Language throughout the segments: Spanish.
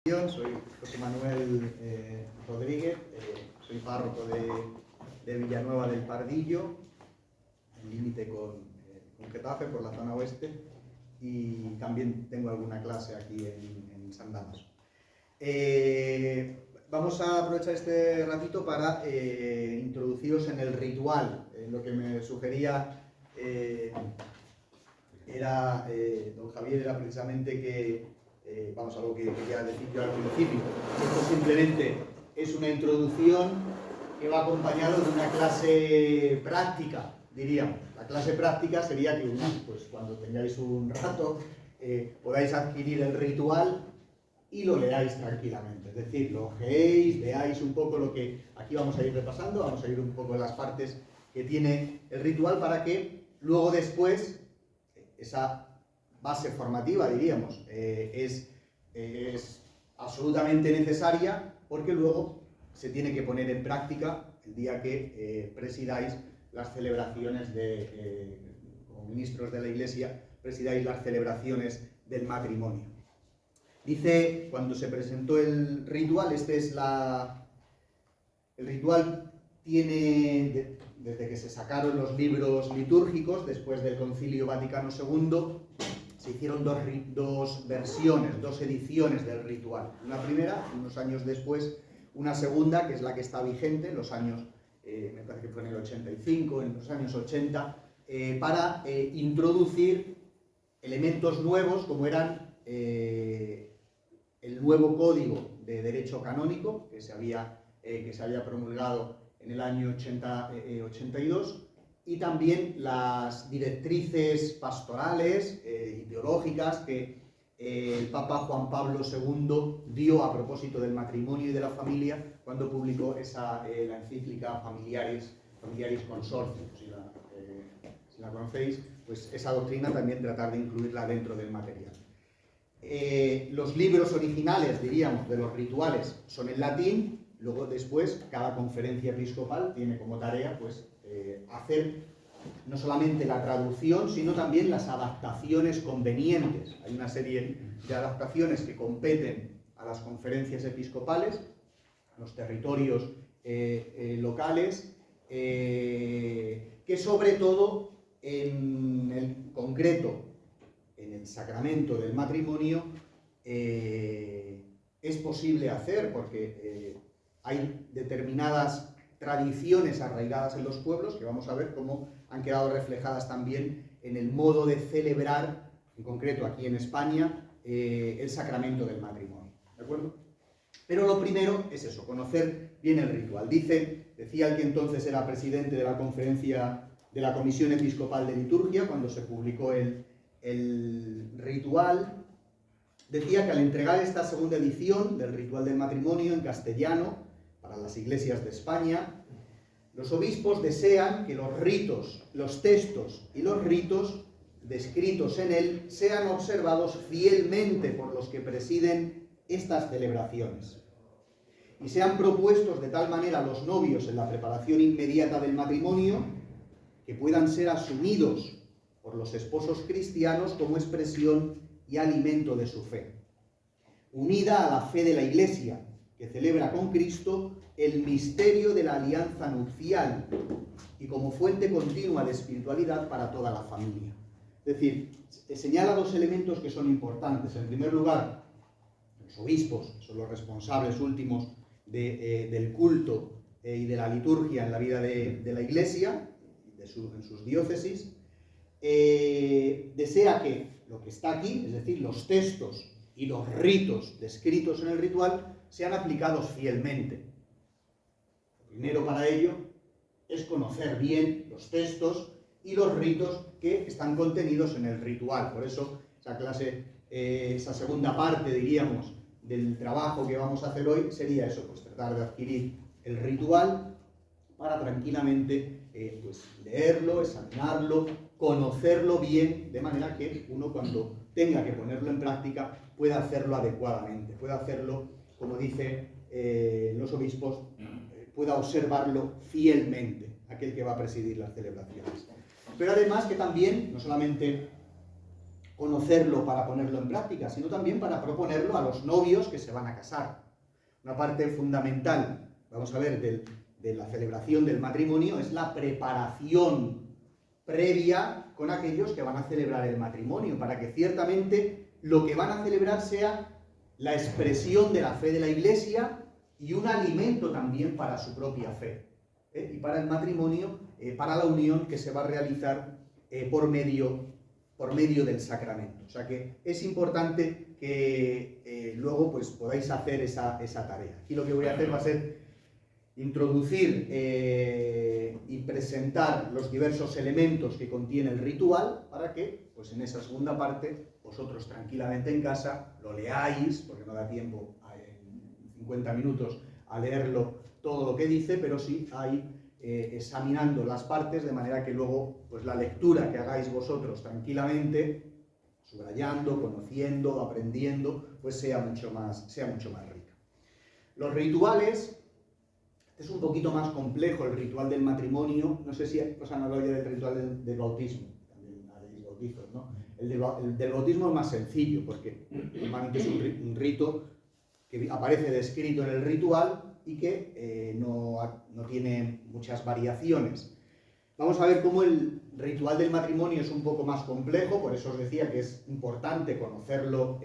Soy José Manuel Rodríguez, soy párroco de Villanueva del Pardillo, en límite con Getafe, por la zona oeste, y también tengo alguna clase aquí en San Damaso. Vamos a aprovechar este ratito para introduciros en el ritual. Lo que me sugería don Javier era precisamente que vamos, algo que quería decir yo al principio. Esto simplemente es una introducción que va acompañado de una clase práctica, diríamos. La clase práctica sería que pues, cuando tengáis un rato podáis adquirir el ritual y lo leáis tranquilamente. Es decir, lo ojeéis, veáis un poco lo que aquí vamos a ir repasando, vamos a ir un poco en las partes que tiene el ritual para que luego después esa base formativa, diríamos, es absolutamente necesaria, porque luego se tiene que poner en práctica el día que presidáis las celebraciones como ministros de la Iglesia, presidáis las celebraciones del matrimonio. Dice, cuando se presentó el ritual, el ritual tiene, desde que se sacaron los libros litúrgicos, después del Concilio Vaticano II, se hicieron dos versiones, dos ediciones del ritual. Una primera, unos años después, una segunda, que es la que está vigente en los años, me parece que fue en el 85, en los años 80, para introducir elementos nuevos, como eran el nuevo Código de Derecho Canónico, que se había promulgado en el año 82, y también las directrices pastorales, ideológicas, que el Papa Juan Pablo II dio a propósito del matrimonio y de la familia cuando publicó la encíclica Familiaris Consortium. Si la conocéis, pues esa doctrina también tratar de incluirla dentro del material. Los libros originales, diríamos, de los rituales son en latín. Luego después cada conferencia episcopal tiene como tarea pues hacer no solamente la traducción, sino también las adaptaciones convenientes. Hay una serie de adaptaciones que competen a las conferencias episcopales, a los territorios locales, que sobre todo en el concreto, en el sacramento del matrimonio, es posible hacer, porque hay determinadas tradiciones arraigadas en los pueblos que vamos a ver cómo han quedado reflejadas también en el modo de celebrar, en concreto aquí en España, el sacramento del matrimonio. ¿De acuerdo? Pero lo primero es eso, conocer bien el ritual. Decía el que entonces era presidente de la conferencia de la Comisión Episcopal de Liturgia, cuando se publicó el ritual, decía que al entregar esta segunda edición del ritual del matrimonio en castellano para las iglesias de España, los obispos desean que los ritos, los textos y los ritos descritos en él sean observados fielmente por los que presiden estas celebraciones y sean propuestos de tal manera a los novios en la preparación inmediata del matrimonio que puedan ser asumidos por los esposos cristianos como expresión y alimento de su fe, unida a la fe de la Iglesia, que celebra con Cristo el misterio de la alianza nupcial y como fuente continua de espiritualidad para toda la familia. Es decir, señala dos elementos que son importantes. En primer lugar, los obispos son los responsables últimos del culto y de la liturgia en la vida de la Iglesia, en sus diócesis. Desea que lo que está aquí, es decir, los textos y los ritos descritos en el ritual, sean aplicados fielmente. Lo primero para ello es conocer bien los textos y los ritos que están contenidos en el ritual. Por eso esa segunda parte, diríamos, del trabajo que vamos a hacer hoy sería eso, pues tratar de adquirir el ritual para tranquilamente pues leerlo, examinarlo, conocerlo bien, de manera que uno, cuando tenga que ponerlo en práctica, pueda hacerlo adecuadamente, pueda hacerlo, como dicen los obispos, pueda observarlo fielmente, aquel que va a presidir las celebraciones. Pero además que también, no solamente conocerlo para ponerlo en práctica, sino también para proponerlo a los novios que se van a casar. Una parte fundamental, vamos a ver, de la celebración del matrimonio es la preparación previa con aquellos que van a celebrar el matrimonio, para que ciertamente lo que van a celebrar sea la expresión de la fe de la Iglesia y un alimento también para su propia fe, y para el matrimonio, para la unión que se va a realizar por medio del sacramento. O sea que es importante que luego pues, podáis hacer esa tarea. Aquí lo que voy a hacer va a ser introducir y presentar los diversos elementos que contiene el ritual para que pues, en esa segunda parte vosotros tranquilamente en casa lo leáis, porque no da tiempo en 50 minutos a leerlo todo lo que dice, pero sí ahí examinando las partes, de manera que luego pues, la lectura que hagáis vosotros tranquilamente, subrayando, conociendo, aprendiendo, pues sea mucho más rica. Los rituales, este es un poquito más complejo, el ritual del matrimonio. No sé si os han hablado ya del ritual del bautismo, también haréis bautizos, ¿no? El del bautismo es más sencillo, porque normalmente es un rito que aparece descrito en el ritual y que no tiene muchas variaciones. Vamos a ver cómo el ritual del matrimonio es un poco más complejo, por eso os decía que es importante conocerlo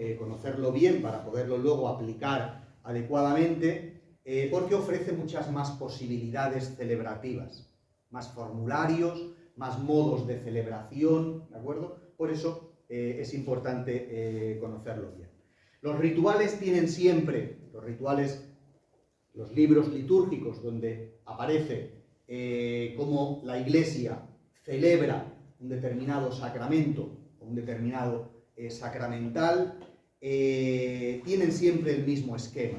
bien para poderlo luego aplicar adecuadamente, porque ofrece muchas más posibilidades celebrativas, más formularios, más modos de celebración, ¿de acuerdo? Por eso es importante conocerlo bien. Los rituales tienen siempre, los libros litúrgicos donde aparece cómo la Iglesia celebra un determinado sacramento o un determinado sacramental, tienen siempre el mismo esquema.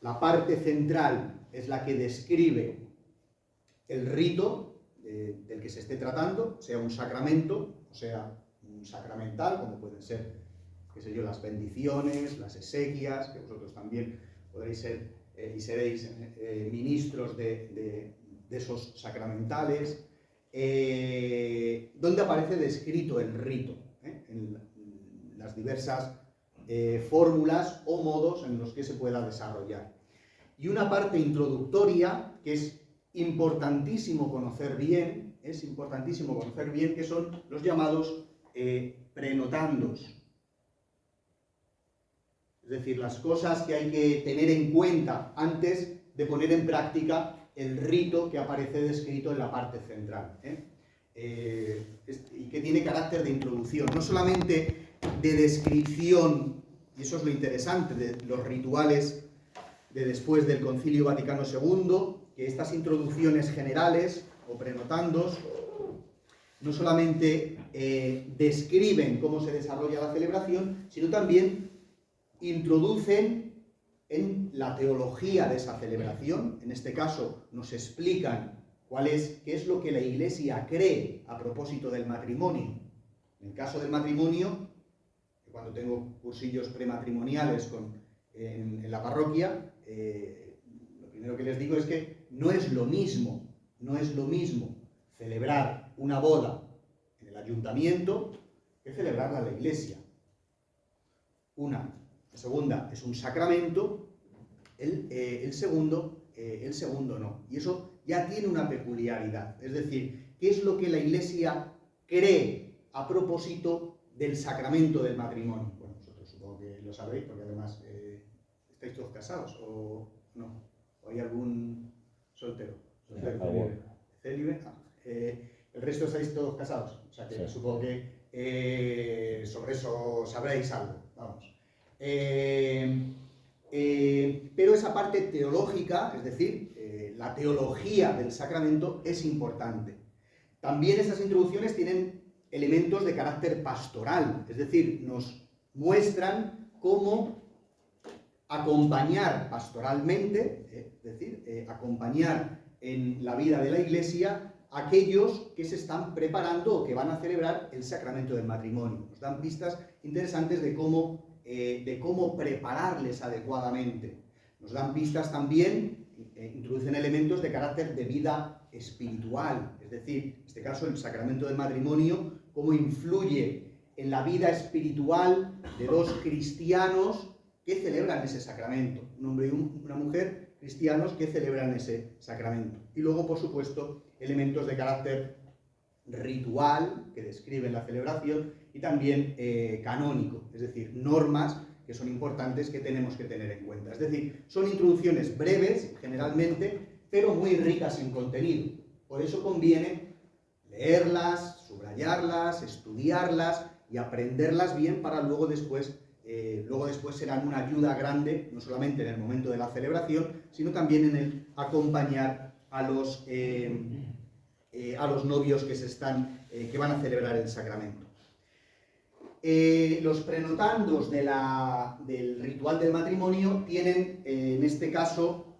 La parte central es la que describe el rito del que se esté tratando, sea un sacramento o sea un sacramental, como pueden ser, qué sé yo, las bendiciones, las exequias, que vosotros también podréis ser y seréis ministros de esos sacramentales, donde aparece descrito el rito, en las diversas fórmulas o modos en los que se pueda desarrollar. Y una parte introductoria que es importantísimo conocer bien, que son los llamados prenotandos. Es decir, las cosas que hay que tener en cuenta antes de poner en práctica el rito que aparece descrito en la parte central, y que tiene carácter de introducción, no solamente de descripción, y eso es lo interesante de los rituales de después del Concilio Vaticano II, que estas introducciones generales o prenotandos no solamente describen cómo se desarrolla la celebración, sino también introducen en la teología de esa celebración. En este caso nos explican qué es lo que la Iglesia cree a propósito del matrimonio. En el caso del matrimonio, cuando tengo cursillos prematrimoniales en la parroquia, lo primero que les digo es que no es lo mismo celebrar una boda en el ayuntamiento que celebrarla en la iglesia. La segunda es un sacramento, el segundo no. Y eso ya tiene una peculiaridad. Es decir, ¿qué es lo que la Iglesia cree a propósito del sacramento del matrimonio? Bueno, vosotros supongo que lo sabréis, porque además estáis todos casados, ¿o no? ¿O hay algún soltero? ¿Célibe? El resto estáis todos casados. O sea que sí. Supongo que sobre eso sabréis algo. Vamos. Pero esa parte teológica, es decir, la teología del sacramento es importante. También esas introducciones tienen elementos de carácter pastoral, es decir, nos muestran cómo acompañar pastoralmente, es decir, acompañar en la vida de la Iglesia a aquellos que se están preparando o que van a celebrar el sacramento del matrimonio. Nos dan pistas interesantes de cómo prepararles adecuadamente. Nos dan pistas también, introducen elementos de carácter de vida espiritual, es decir, en este caso el sacramento del matrimonio, cómo influye en la vida espiritual de dos cristianos que celebran ese sacramento, un hombre y una mujer cristianos que celebran ese sacramento. Y luego, por supuesto, elementos de carácter ritual que describen la celebración y también canónico, es decir, normas que son importantes que tenemos que tener en cuenta. Es decir, son introducciones breves, generalmente, pero muy ricas en contenido. Por eso conviene leerlas, subrayarlas, estudiarlas y aprenderlas bien para luego después serán una ayuda grande, no solamente en el momento de la celebración, sino también en el acompañar a los novios que van a celebrar el sacramento. Los prenotandos del ritual del matrimonio tienen, en este caso,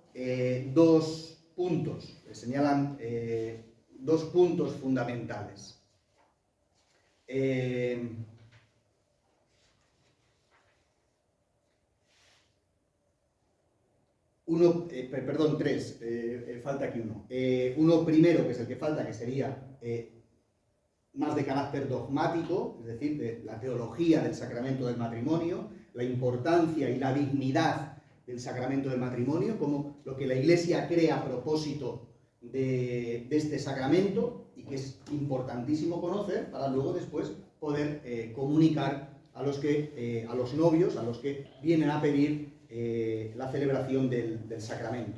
dos puntos, señalan dos puntos fundamentales. Tres, falta aquí uno. Uno primero, que es el que falta, que sería más de carácter dogmático, es decir, de la teología del sacramento del matrimonio, la importancia y la dignidad del sacramento del matrimonio, como lo que la Iglesia cree a propósito de este sacramento y que es importantísimo conocer para luego después poder comunicar a los novios, a los que vienen a pedir la celebración del sacramento.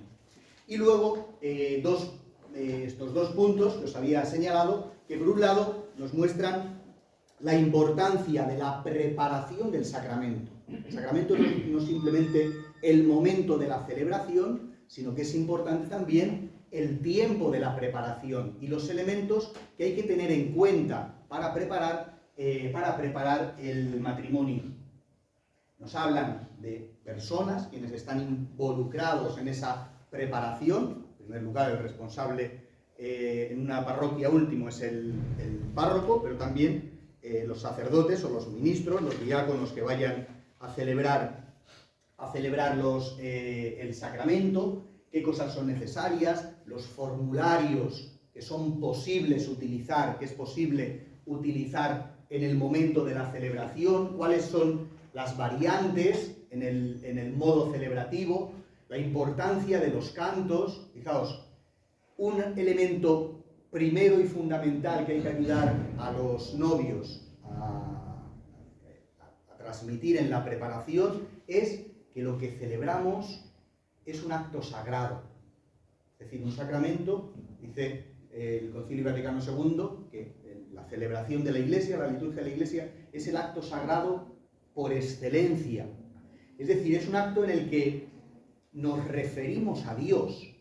Y luego estos dos puntos que os había señalado, que por un lado nos muestran la importancia de la preparación del sacramento. El sacramento no es simplemente el momento de la celebración, sino que es importante también el tiempo de la preparación y los elementos que hay que tener en cuenta para preparar el matrimonio. Nos hablan de personas quienes están involucrados en esa preparación. En primer lugar, el responsable en una parroquia último es el párroco, pero también los sacerdotes o los ministros, los diáconos que vayan a celebrar el sacramento, qué cosas son necesarias, los formularios que son posibles utilizar, que es posible utilizar en el momento de la celebración, cuáles son las variantes en el modo celebrativo, la importancia de los cantos. Fijaos, un elemento primero y fundamental que hay que ayudar a los novios a transmitir en la preparación es que lo que celebramos es un acto sagrado. Es decir, un sacramento, dice el Concilio Vaticano II, que la celebración de la Iglesia, la liturgia de la Iglesia, es el acto sagrado por excelencia. Es decir, es un acto en el que nos referimos a Dios.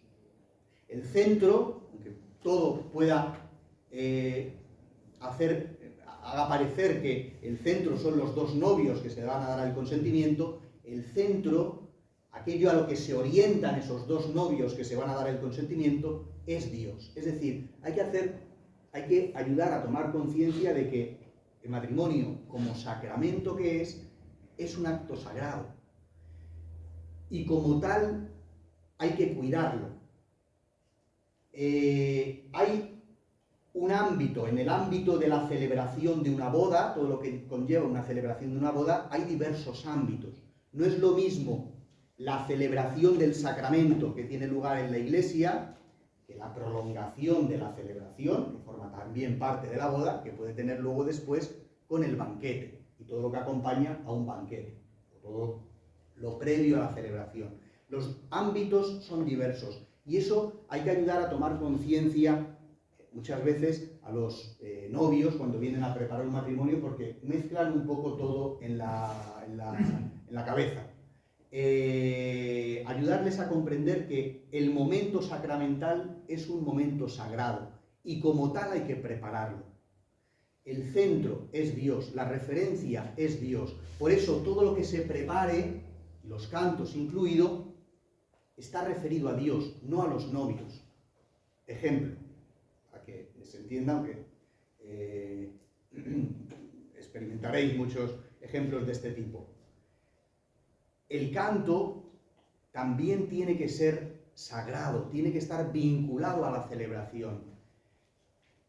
El centro, aunque todo pueda haga parecer que el centro son los dos novios que se van a dar el consentimiento, el centro, aquello a lo que se orientan esos dos novios que se van a dar el consentimiento, es Dios. Es decir, hay que ayudar a tomar conciencia de que el matrimonio, como sacramento que es un acto sagrado. Y como tal, hay que cuidarlo. Hay un ámbito, en el ámbito de la celebración de una boda, todo lo que conlleva una celebración de una boda, hay diversos ámbitos. No es lo mismo la celebración del sacramento que tiene lugar en la iglesia que la prolongación de la celebración, que forma también parte de la boda, que puede tener luego después con el banquete y todo lo que acompaña a un banquete, todo lo previo a la celebración. Los ámbitos son diversos y eso hay que ayudar a tomar conciencia muchas veces a los novios cuando vienen a preparar un matrimonio, porque mezclan un poco todo en la cabeza. Ayudarles a comprender que el momento sacramental es un momento sagrado y como tal hay que prepararlo. El centro es Dios, la referencia es Dios. Por eso todo lo que se prepare, los cantos incluido, está referido a Dios, no a los novios. Ejemplo, para que se entienda, aunque experimentaréis muchos ejemplos de este tipo. El canto también tiene que ser sagrado, tiene que estar vinculado a la celebración.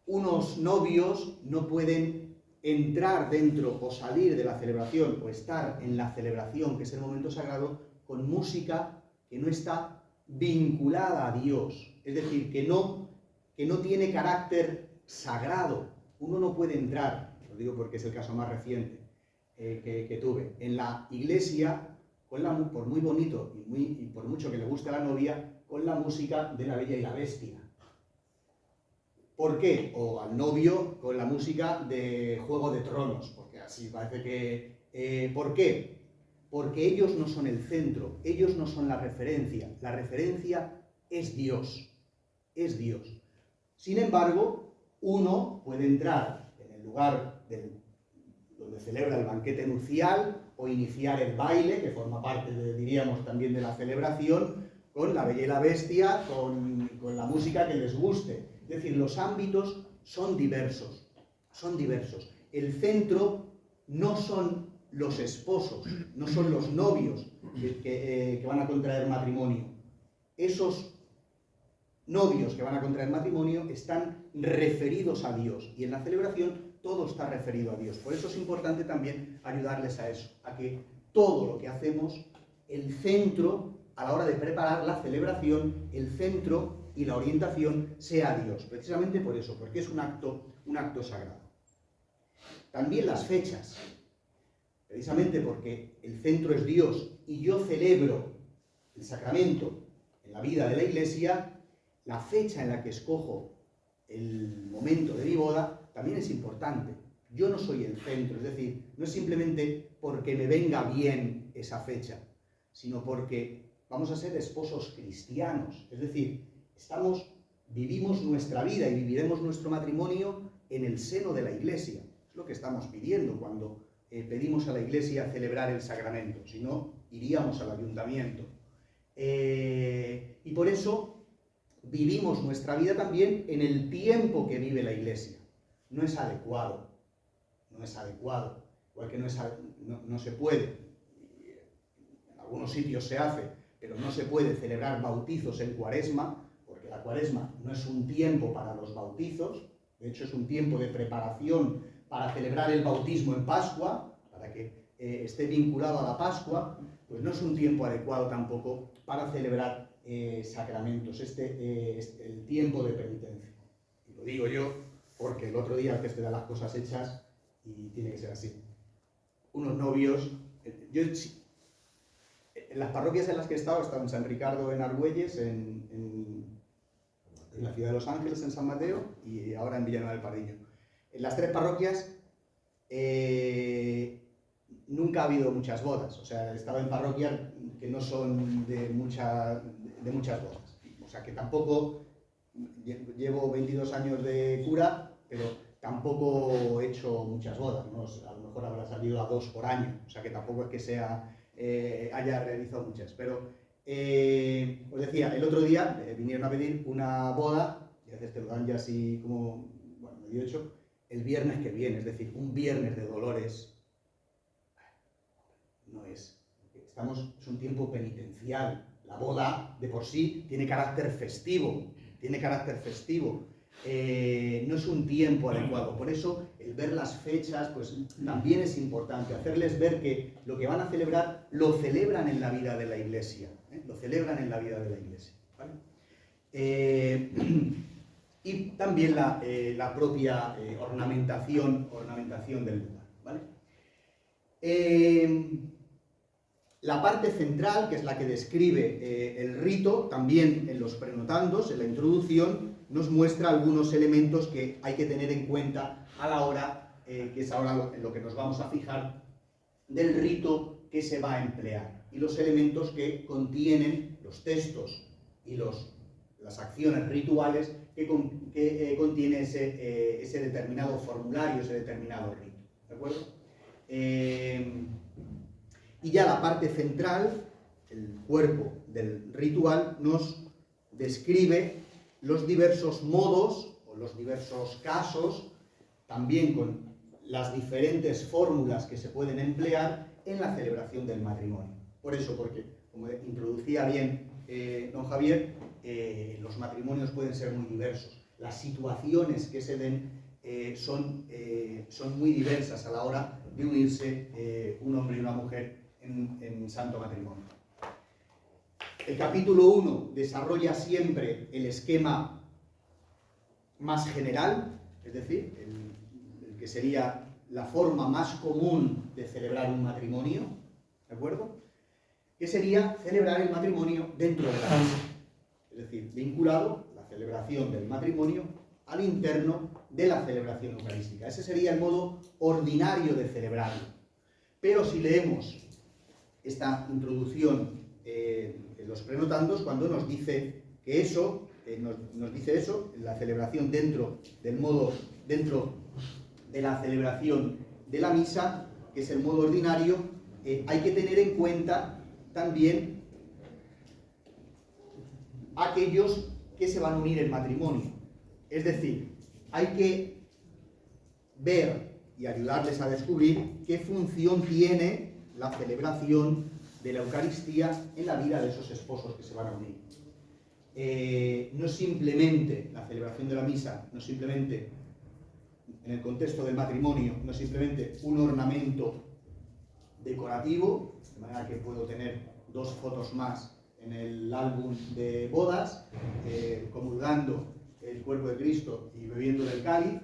Unos novios no pueden entrar dentro o salir de la celebración o estar en la celebración, que es el momento sagrado, con música que no está vinculada a Dios, es decir, que no tiene carácter sagrado. Uno no puede entrar, lo digo porque es el caso más reciente que tuve, en la iglesia, por muy bonito y por mucho que le guste a la novia, con la música de La Bella y la Bestia. ¿Por qué? O al novio con la música de Juego de Tronos, porque así parece que... ¿por qué? Porque ellos no son el centro, ellos no son la referencia es Dios, es Dios. Sin embargo, uno puede entrar en el lugar donde celebra el banquete nupcial o iniciar el baile, que forma parte, diríamos, también de la celebración, con La Bella y la Bestia, con la música que les guste. Es decir, los ámbitos son diversos, son diversos. El centro no son los esposos, no son los novios que van a contraer matrimonio. Esos novios que van a contraer matrimonio están referidos a Dios, y en la celebración todo está referido a Dios. Por eso es importante también ayudarles a eso, a que todo lo que hacemos, el centro, a la hora de preparar la celebración, el centro y la orientación sea Dios, precisamente por eso, porque es un acto sagrado. También las fechas, precisamente porque el centro es Dios y yo celebro el sacramento en la vida de la Iglesia, la fecha en la que escojo el momento de mi boda también es importante. Yo no soy el centro, es decir, no es simplemente porque me venga bien esa fecha, sino porque vamos a ser esposos cristianos, es decir, vivimos nuestra vida y viviremos nuestro matrimonio en el seno de la Iglesia. Es lo que estamos pidiendo cuando pedimos a la Iglesia celebrar el sacramento, si no, iríamos al ayuntamiento. Y por eso vivimos nuestra vida también en el tiempo que vive la Iglesia. No es adecuado, igual que no se puede, en algunos sitios se hace, pero no se puede celebrar bautizos en Cuaresma, porque la Cuaresma no es un tiempo para los bautizos, de hecho es un tiempo de preparación para celebrar el bautismo en Pascua, para que esté vinculado a la Pascua, pues no es un tiempo adecuado tampoco para celebrar sacramentos, el tiempo de penitencia. Y lo digo yo porque el otro día que se dan las cosas hechas y tiene que ser así. Unos novios, en las parroquias en las que he estado en San Ricardo en Argüelles, en la ciudad de Los Ángeles, en San Mateo, y ahora en Villanueva del Pardillo. En las tres parroquias nunca ha habido muchas bodas, o sea, he estado en parroquias que no son de muchas bodas. O sea, que tampoco, llevo 22 años de cura, pero tampoco he hecho muchas bodas, ¿no? A lo mejor habrá salido a 2 por año, o sea que tampoco es que haya realizado muchas. Pero os decía, el otro día vinieron a pedir una boda, y a veces te lo dan ya así como, bueno, medio hecho, el viernes que viene, es decir, un viernes de Dolores. No es. Es un tiempo penitencial. La boda, de por sí, tiene carácter festivo. No es un tiempo adecuado. Por eso, el ver las fechas, pues también es importante. Hacerles ver que lo que van a celebrar, lo celebran en la vida de la Iglesia. ¿Vale? Y también la propia ornamentación del lugar. ¿Vale? La parte central, que es la que describe el rito, también en los prenotandos, en la introducción, nos muestra algunos elementos que hay que tener en cuenta a la hora, que es ahora en lo que nos vamos a fijar, del rito que se va a emplear. Y los elementos que contienen los textos y las acciones rituales que contiene ese determinado formulario, ese determinado rito. ¿De acuerdo? Y ya la parte central, el cuerpo del ritual, nos describe los diversos modos o los diversos casos, también con las diferentes fórmulas que se pueden emplear en la celebración del matrimonio. Por eso, porque, como introducía bien don Javier, los matrimonios pueden ser muy diversos. Las situaciones que se den son muy diversas a la hora de unirse un hombre y una mujer en santo matrimonio. El capítulo 1 desarrolla siempre el esquema más general, es decir, el que sería la forma más común de celebrar un matrimonio, ¿de acuerdo? Que sería celebrar el matrimonio dentro de la misa, es decir, vinculado la celebración del matrimonio al interno de la celebración eucarística. Ese sería el modo ordinario de celebrarlo. Pero si leemos esta introducción en los prenotandos, cuando nos dice que eso, nos dice eso, la celebración dentro de la celebración de la misa, que es el modo ordinario, hay que tener en cuenta también aquellos que se van a unir en matrimonio. Es decir, hay que ver y ayudarles a descubrir qué función tiene la celebración de la Eucaristía en la vida de esos esposos que se van a unir. No simplemente la celebración de la misa, no simplemente en el contexto del matrimonio, no simplemente un ornamento decorativo, de manera que puedo tener 2 fotos más en el álbum de bodas, comulgando el cuerpo de Cristo y bebiendo del cáliz,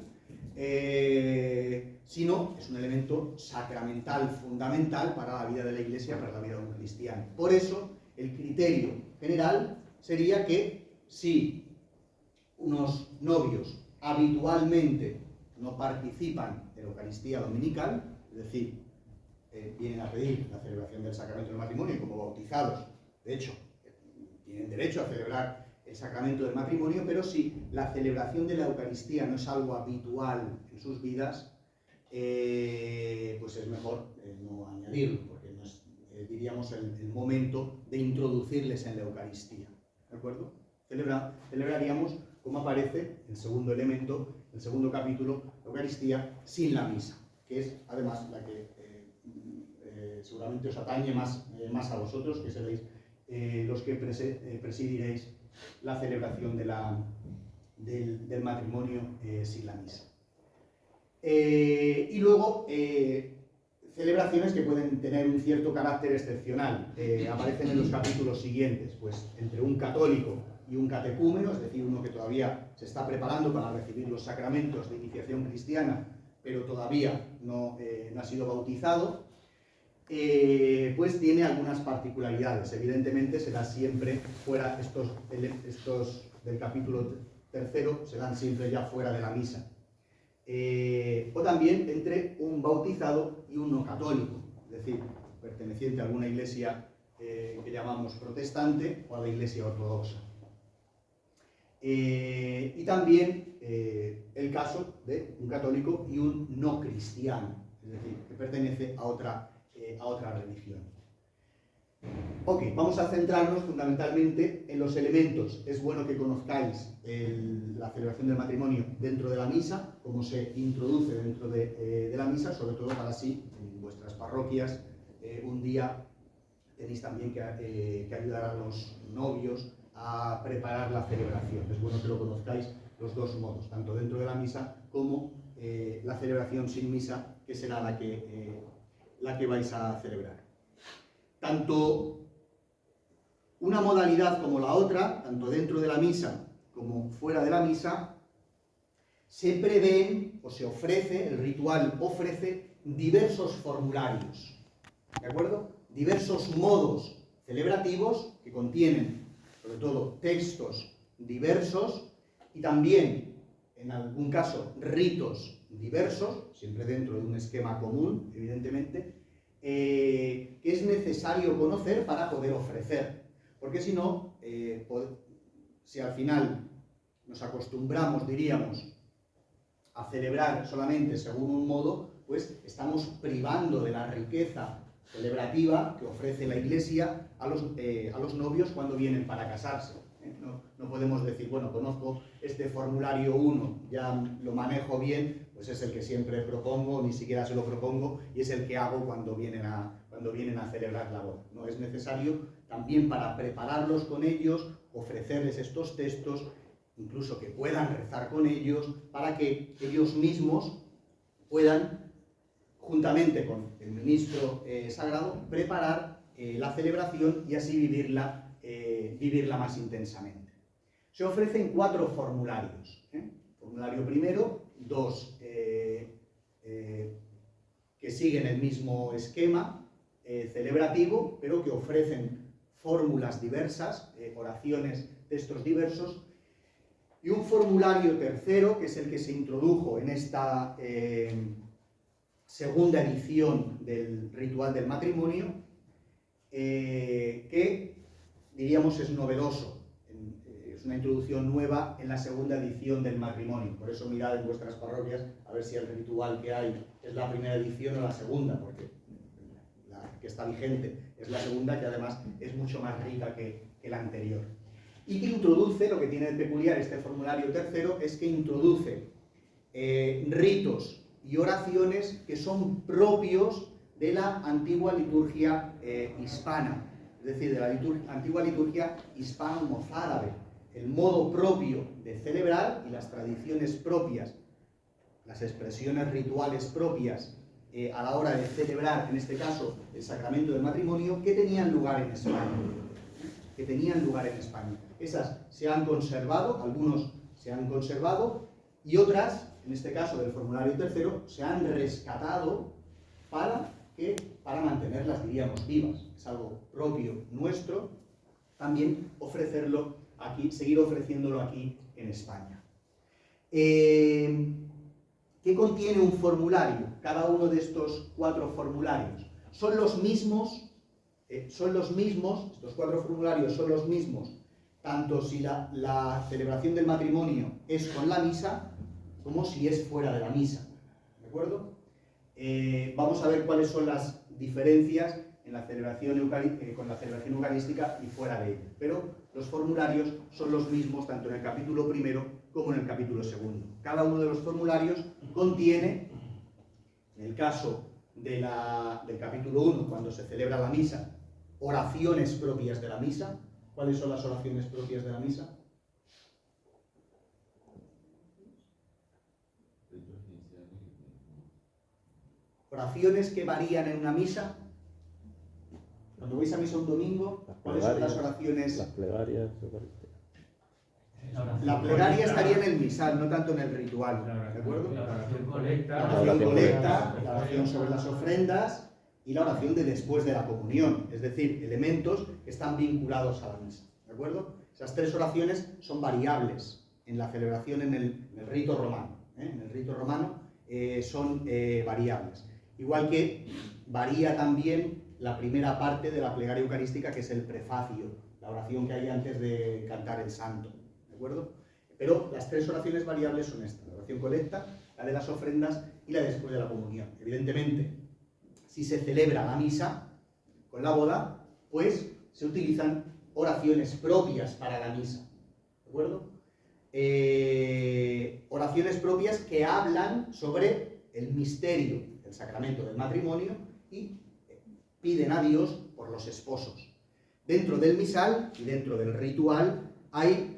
sino es un elemento sacramental fundamental para la vida de la Iglesia, para la vida de un cristiano. Por eso, el criterio general sería que si unos novios habitualmente no participan de la Eucaristía dominical, es decir, vienen a pedir la celebración del sacramento del matrimonio como bautizados, de hecho, tienen derecho a celebrar el sacramento del matrimonio, pero si la celebración de la Eucaristía no es algo habitual en sus vidas, pues es mejor no añadirlo, porque no es, diríamos, el momento de introducirles en la Eucaristía. ¿De acuerdo? Celebraríamos, como aparece el segundo elemento, el segundo capítulo, la Eucaristía sin la misa, que es además la que seguramente os atañe más a vosotros, que seréis los que presidiréis la celebración del matrimonio sin la misa. Y luego, celebraciones que pueden tener un cierto carácter excepcional. Aparecen en los capítulos siguientes, pues entre un católico y un catecúmeno, es decir, uno que todavía se está preparando para recibir los sacramentos de iniciación cristiana, pero todavía no ha sido bautizado, pues tiene algunas particularidades. Evidentemente será siempre fuera, estos del capítulo 3 se dan siempre ya fuera de la misa. O también entre un bautizado y un no católico, es decir, perteneciente a alguna iglesia que llamamos protestante o a la iglesia ortodoxa. Y también el caso de un católico y un no cristiano, es decir, que pertenece a otra religión. Ok, vamos a centrarnos fundamentalmente en los elementos. Es bueno que conozcáis la celebración del matrimonio dentro de la misa, cómo se introduce dentro de la misa, sobre todo para así en vuestras parroquias un día tenéis también que ayudar a los novios a preparar la celebración. Es bueno que lo conozcáis los dos modos, tanto dentro de la misa como la celebración sin misa, que será la que vais a celebrar. Tanto una modalidad como la otra, tanto dentro de la misa como fuera de la misa, se prevén o se ofrece, el ritual ofrece diversos formularios, ¿de acuerdo? Diversos modos celebrativos que contienen, sobre todo, textos diversos y también, en algún caso, ritos diversos, siempre dentro de un esquema común, evidentemente, que es necesario conocer para poder ofrecer. Porque si no, si al final nos acostumbramos, diríamos, a celebrar solamente según un modo, pues estamos privando de la riqueza celebrativa que ofrece la Iglesia a los novios cuando vienen para casarse. No podemos decir, bueno, conozco este formulario 1, ya lo manejo bien, pues es el que siempre propongo, ni siquiera se lo propongo, y es el que hago cuando vienen a celebrar la boda. No es necesario también para prepararlos con ellos, ofrecerles estos textos incluso que puedan rezar con ellos, para que ellos mismos puedan, juntamente con el ministro sagrado, preparar la celebración y así vivirla más intensamente. Se ofrecen 4 formularios. Formulario primero, 2 que siguen el mismo esquema celebrativo, pero que ofrecen fórmulas diversas, oraciones, textos diversos, y un formulario tercero, que es el que se introdujo en esta segunda edición del ritual del matrimonio, que diríamos es novedoso, es una introducción nueva en la segunda edición del matrimonio. Por eso mirad en vuestras parroquias a ver si el ritual que hay es la primera edición o la segunda, porque la que está vigente es la segunda, que además es mucho más rica que la anterior. Y que introduce, lo que tiene de peculiar este formulario tercero, es que introduce ritos y oraciones que son propios de la antigua liturgia hispana, es decir, de la antigua liturgia hispano-mozárabe, el modo propio de celebrar y las tradiciones propias, las expresiones rituales propias a la hora de celebrar, en este caso, el sacramento del matrimonio, que tenían lugar en España. Esas se han conservado, algunos se han conservado, y otras, en este caso del formulario tercero, se han rescatado para mantenerlas, diríamos, vivas. Es algo propio nuestro, también ofrecerlo aquí, seguir ofreciéndolo aquí en España. ¿Qué contiene un formulario? Cada uno de estos 4 formularios. Son los mismos, estos 4 formularios son los mismos, tanto si la celebración del matrimonio es con la misa, como si es fuera de la misa. ¿De acuerdo? Vamos a ver cuáles son las diferencias en la celebración con la celebración eucarística y fuera de ella. Pero los formularios son los mismos tanto en el capítulo primero como en el capítulo segundo. Cada uno de los formularios contiene, en el caso del capítulo 1, cuando se celebra la misa, oraciones propias de la misa. ¿Cuáles son las oraciones propias de la misa? Oraciones que varían en una misa. Cuando vais a misa un domingo, ¿cuáles son las oraciones? Las plegarias. La plegaria estaría en el misal, no tanto en el ritual, ¿de acuerdo? La oración colecta. La oración colecta, la oración sobre las ofrendas y la oración de después de la comunión, es decir, elementos que están vinculados a la misa, ¿de acuerdo? Esas 3 oraciones son variables en la celebración en el rito romano, En el rito romano son variables. Igual que varía también la primera parte de la plegaria eucarística, que es el prefacio, la oración que hay antes de cantar el santo, ¿de acuerdo? Pero las 3 oraciones variables son estas: la oración colecta, la de las ofrendas y la después de la comunión. Evidentemente, si se celebra la misa con la boda, pues se utilizan oraciones propias para la misa, ¿de acuerdo? Oraciones propias que hablan sobre el misterio del sacramento del matrimonio y piden a Dios por los esposos. Dentro del misal y dentro del ritual hay,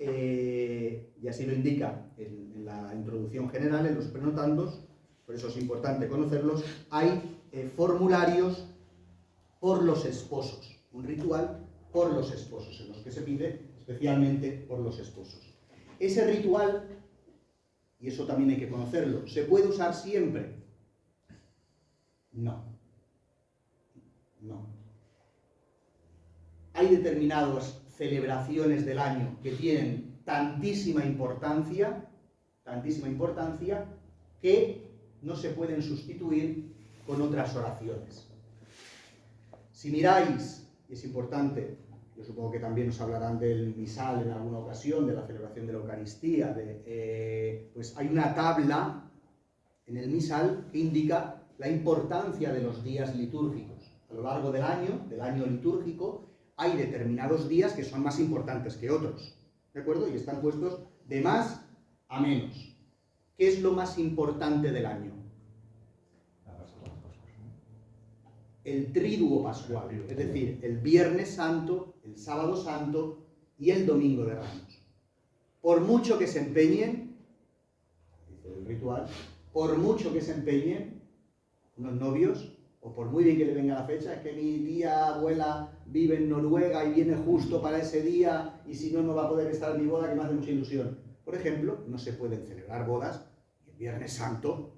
y así lo indica en la introducción general, en los prenotandos, por eso es importante conocerlos, hay formularios por los esposos, un ritual por los esposos, en los que se pide especialmente por los esposos. Ese ritual, y eso también hay que conocerlo, ¿se puede usar siempre? No. Hay determinadas celebraciones del año que tienen tantísima importancia que no se pueden sustituir con otras oraciones. Si miráis, y es importante, yo supongo que también os hablarán del misal en alguna ocasión, de la celebración de la Eucaristía, pues hay una tabla en el misal que indica la importancia de los días litúrgicos. A lo largo del año litúrgico, hay determinados días que son más importantes que otros, ¿de acuerdo? Y están puestos de más a menos. ¿Qué es lo más importante del año? El triduo pascual, es decir, el Viernes Santo, el Sábado Santo y el Domingo de Ramos. por mucho que se empeñen, dice el ritual, por mucho que se empeñen unos novios, o por muy bien que le venga la fecha, es que mi tía abuela vive en Noruega y viene justo para ese día y si no, no va a poder estar en mi boda, que me hace mucha ilusión. Por ejemplo, no se pueden celebrar bodas el Viernes Santo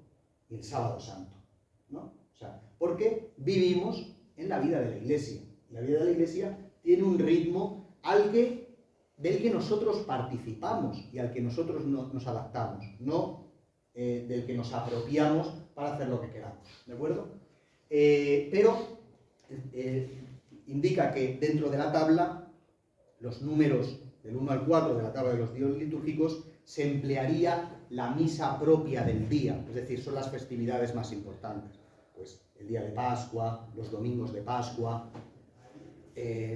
y el Sábado Santo, ¿no? O sea, porque vivimos en la vida de la Iglesia. La vida de la Iglesia tiene un ritmo del que nosotros participamos y al que nosotros nos adaptamos, no del que nos apropiamos para hacer lo que queramos, ¿de acuerdo? Pero indica que dentro de la tabla, los números del 1 al 4 de la tabla de los días litúrgicos, se emplearía la misa propia del día, es decir, son las festividades más importantes. Pues el día de Pascua, los domingos de Pascua,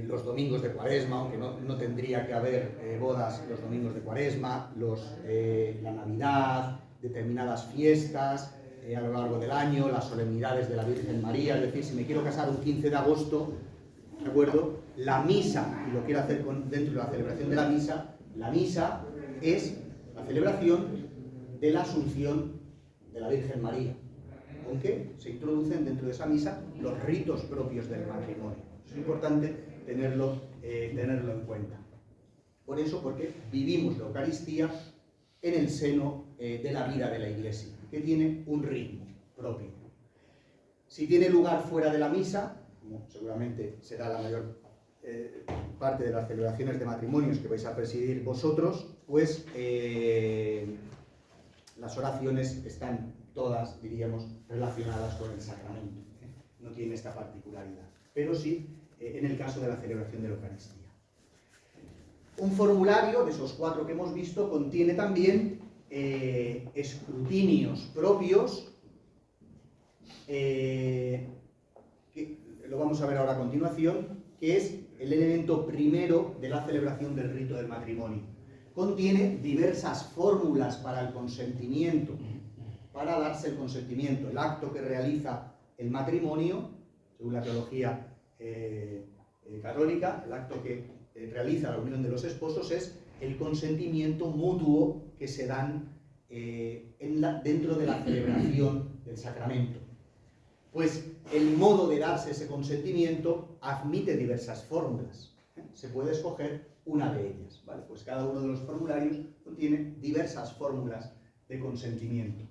los domingos de Cuaresma, aunque no tendría que haber bodas los domingos de Cuaresma, la Navidad, determinadas fiestas a lo largo del año, las solemnidades de la Virgen María, es decir, si me quiero casar un 15 de agosto, ¿de acuerdo? La misa, y lo quiero hacer dentro de la celebración de la misa es la celebración de la Asunción de la Virgen María, aunque se introducen dentro de esa misa los ritos propios del matrimonio. Es importante tenerlo en cuenta. Por eso, porque vivimos la Eucaristía en el seno de la vida de la Iglesia, que tiene un ritmo propio. Si tiene lugar fuera de la misa, como seguramente será la mayor parte de las celebraciones de matrimonios que vais a presidir vosotros, pues las oraciones están todas, diríamos, relacionadas con el sacramento. No tiene esta particularidad, pero sí en el caso de la celebración de la Eucaristía. Un formulario de esos 4 que hemos visto contiene también escrutinios propios, que lo vamos a ver ahora a continuación, que es el elemento primero de la celebración del rito del matrimonio. Contiene diversas fórmulas para el consentimiento, para darse el consentimiento. El acto que realiza el matrimonio, según la teología católica, el acto que realiza la unión de los esposos es el consentimiento mutuo que se dan dentro de la celebración del sacramento. Pues el modo de darse ese consentimiento admite diversas fórmulas. Se puede escoger una de ellas, ¿vale? Pues cada uno de los formularios contiene diversas fórmulas de consentimiento.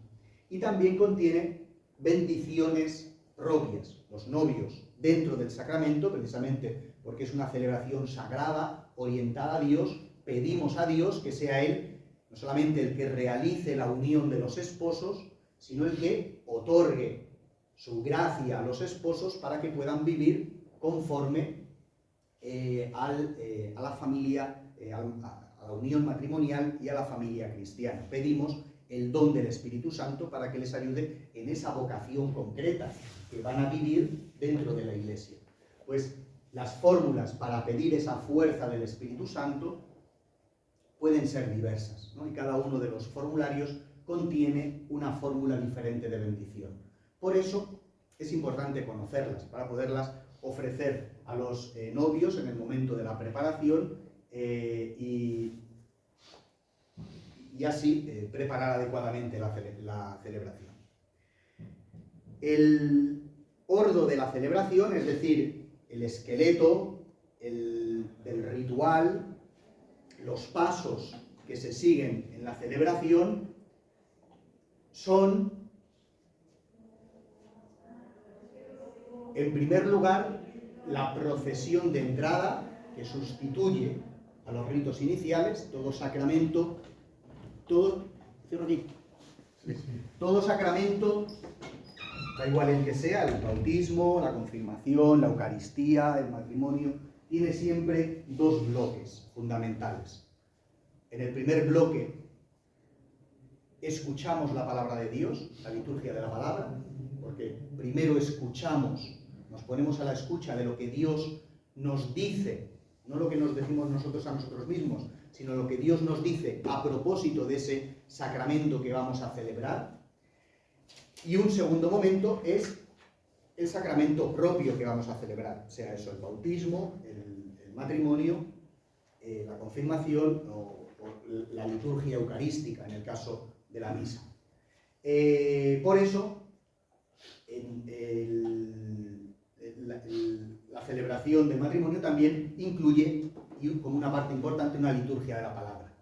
Y también contiene bendiciones propias. Los novios, dentro del sacramento, precisamente porque es una celebración sagrada, orientada a Dios, pedimos a Dios que sea Él, no solamente el que realice la unión de los esposos, sino el que otorgue su gracia a los esposos para que puedan vivir conforme a la familia, a la unión matrimonial y a la familia cristiana. Pedimos el don del Espíritu Santo para que les ayude en esa vocación concreta que van a vivir dentro de la Iglesia. Pues las fórmulas para pedir esa fuerza del Espíritu Santo pueden ser diversas, ¿no? Y cada uno de los formularios contiene una fórmula diferente de bendición. Por eso es importante conocerlas, para poderlas ofrecer a los novios en el momento de la preparación y así preparar adecuadamente la celebración. El ordo de la celebración, es decir, el esqueleto del ritual, los pasos que se siguen en la celebración, son, en primer lugar, la procesión de entrada, que sustituye a los ritos iniciales. Todo sacramento, todo sacramento, da igual el que sea, el bautismo, la confirmación, la Eucaristía, el matrimonio, tiene siempre 2 bloques fundamentales. En el primer bloque escuchamos la palabra de Dios, la liturgia de la palabra, porque primero escuchamos, nos ponemos a la escucha de lo que Dios nos dice, no lo que nos decimos nosotros a nosotros mismos, sino lo que Dios nos dice a propósito de ese sacramento que vamos a celebrar. Y un segundo momento es el sacramento propio que vamos a celebrar, sea eso el bautismo, el matrimonio, la confirmación o la liturgia eucarística en el caso de la misa. Por eso, la celebración del matrimonio también incluye, como una parte importante, una liturgia de la palabra.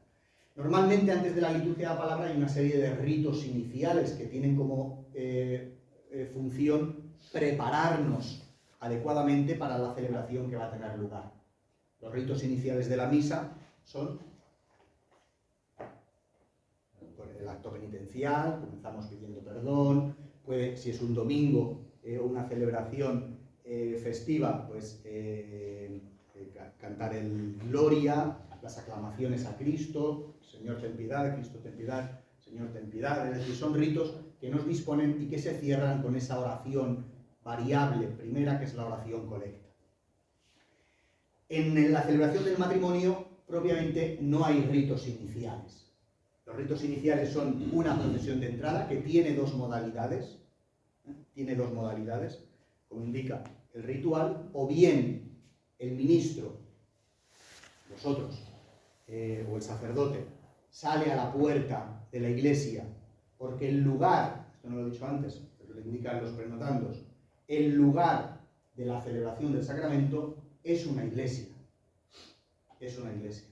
Normalmente, antes de la liturgia de la palabra hay una serie de ritos iniciales que tienen como función prepararnos adecuadamente para la celebración que va a tener lugar. Los ritos iniciales de la misa son el acto penitencial, comenzamos pidiendo perdón, puede, si es un domingo o una celebración festiva, pues cantar el Gloria, las aclamaciones a Cristo, Señor ten piedad, Cristo ten piedad, Señor ten piedad. Es decir, son ritos que nos disponen y que se cierran con esa oración variable primera, que es la oración colecta. En la celebración del matrimonio propiamente no hay ritos iniciales. Los ritos iniciales son una procesión de entrada que tiene dos modalidades, como indica el ritual, o bien el ministro, vosotros, o el sacerdote, sale a la puerta de la iglesia, porque el lugar, esto no lo he dicho antes, pero lo indican los prenotandos, el lugar de la celebración del sacramento es una iglesia. Es una iglesia.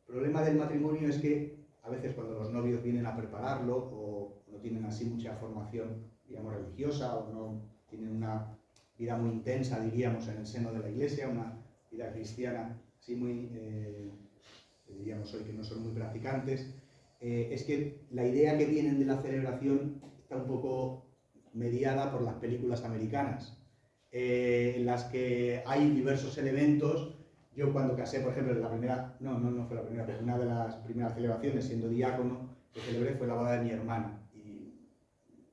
El problema del matrimonio es que a veces cuando los novios vienen a prepararlo o no tienen así mucha formación, digamos, religiosa, o no tienen una vida muy intensa, diríamos, en el seno de la iglesia, una vida cristiana así muy, diríamos hoy que no son muy practicantes, es que la idea que tienen de la celebración está un poco mediada por las películas americanas, en las que hay diversos elementos. Yo cuando casé, por ejemplo, la primera, no fue la primera, pero una de las primeras celebraciones, siendo diácono, que celebré fue la boda de mi hermana. Y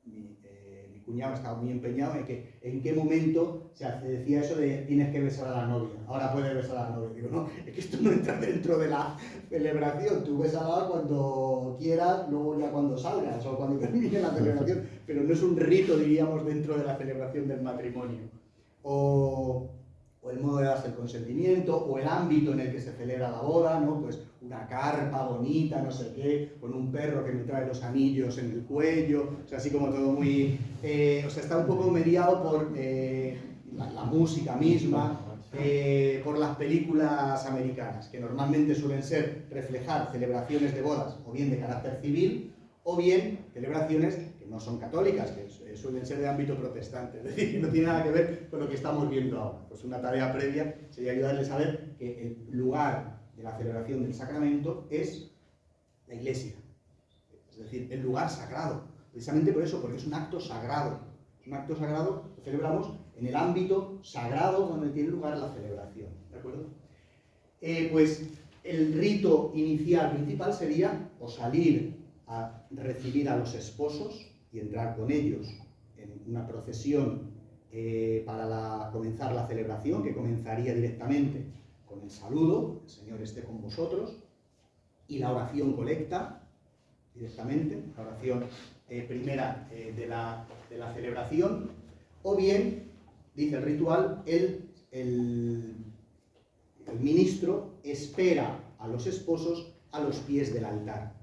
mi cuñado estaba muy empeñado en que en qué momento se decía eso de tienes que besar a la novia, ahora puedes besar a la novia. Digo, no, es que esto no entra dentro de la celebración, tú besala cuando quieras, luego ya cuando salgas o cuando termine la celebración, pero no es un rito, diríamos, dentro de la celebración del matrimonio. O el modo de darse el consentimiento, o el ámbito en el que se celebra la boda, ¿no? Pues una carpa bonita, no sé qué, con un perro que me trae los anillos en el cuello, o sea, así como todo muy... o sea, está un poco mediado por la música misma, por las películas americanas, que normalmente suelen ser reflejar celebraciones de bodas, o bien de carácter civil, o bien celebraciones que no son católicas, que suelen ser de ámbito protestante, es decir, que no tiene nada que ver con lo que estamos viendo ahora. Pues una tarea previa sería ayudarles a ver que el lugar de la celebración del sacramento es la iglesia, es decir, el lugar sagrado, precisamente por eso, porque es un acto sagrado. Es un acto sagrado, lo celebramos en el ámbito sagrado donde tiene lugar la celebración, ¿de acuerdo? Pues el rito inicial principal sería o salir a recibir a los esposos y entrar con ellos en una procesión para comenzar la celebración, que comenzaría directamente con el saludo, el Señor esté con vosotros, y la oración colecta, directamente, la oración primera de la celebración, o bien, dice el ritual, el ministro espera a los esposos a los pies del altar.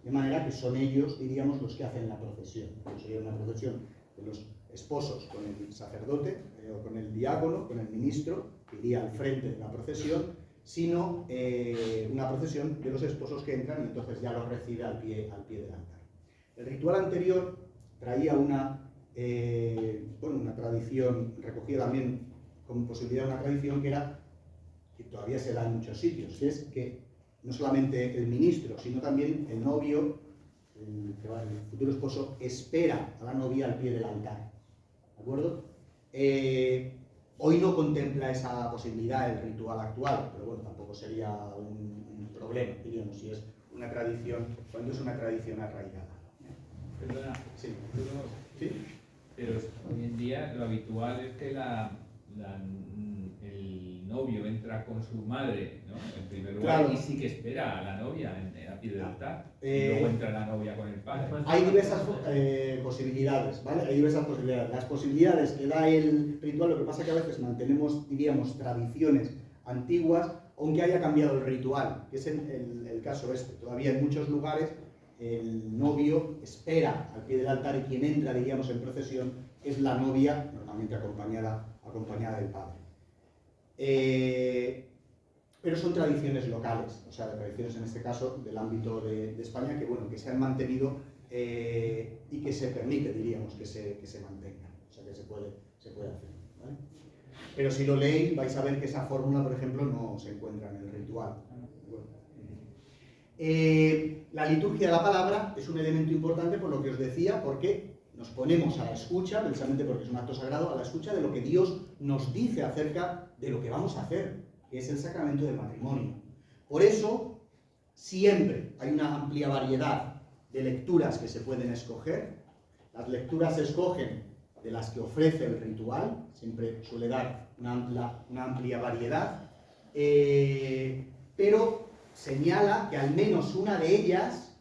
De manera que son ellos, diríamos, los que hacen la procesión. No sería una procesión de los esposos con el sacerdote o con el diácono, con el ministro, que iría al frente de la procesión, sino una procesión de los esposos que entran y entonces ya los recibe al pie del altar. El ritual anterior traía una tradición, recogía también como posibilidad una tradición que era, que todavía se da en muchos sitios, que es que no solamente el ministro, sino también el novio, el futuro esposo, espera a la novia al pie del altar. ¿De acuerdo? Hoy no contempla esa posibilidad el ritual actual, pero bueno, tampoco sería un problema, diríamos, si es una tradición, cuando es una tradición arraigada. Perdona, Sí. ¿Sí? Pero hoy en día lo habitual es que el novio entra con su madre, ¿no? En primer lugar, claro, y sí que espera a la novia a pie del altar. Y luego entra la novia con el padre. Hay diversas posibilidades, ¿vale? Hay diversas posibilidades. Las posibilidades que da el ritual, lo que pasa es que a veces mantenemos, diríamos, tradiciones antiguas, aunque haya cambiado el ritual, que es el caso este. Todavía en muchos lugares el novio espera al pie del altar y quien entra, diríamos, en procesión es la novia, normalmente acompañada del padre. Pero son tradiciones locales, o sea, tradiciones en este caso del ámbito de España que, bueno, que se han mantenido y que se permite, diríamos, que se mantengan, o sea, que se puede hacer, ¿vale? Pero si lo leéis vais a ver que esa fórmula, por ejemplo, no se encuentra en el ritual. Bueno. La liturgia de la palabra es un elemento importante, por lo que os decía, porque nos ponemos a la escucha, precisamente porque es un acto sagrado, a la escucha de lo que Dios nos dice acerca de lo que vamos a hacer, que es el sacramento del matrimonio. Por eso, siempre hay una amplia variedad de lecturas que se pueden escoger. Las lecturas se escogen de las que ofrece el ritual, siempre suele dar una amplia variedad, pero señala que al menos una de ellas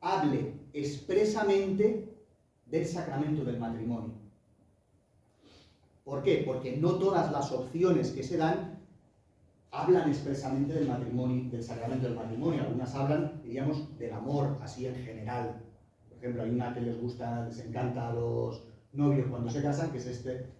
hable expresamente del sacramento del matrimonio. ¿Por qué? Porque no todas las opciones que se dan hablan expresamente del matrimonio, del sacramento del matrimonio. Algunas hablan, diríamos, del amor, así en general. Por ejemplo, hay una que les encanta a los novios cuando se casan, que es este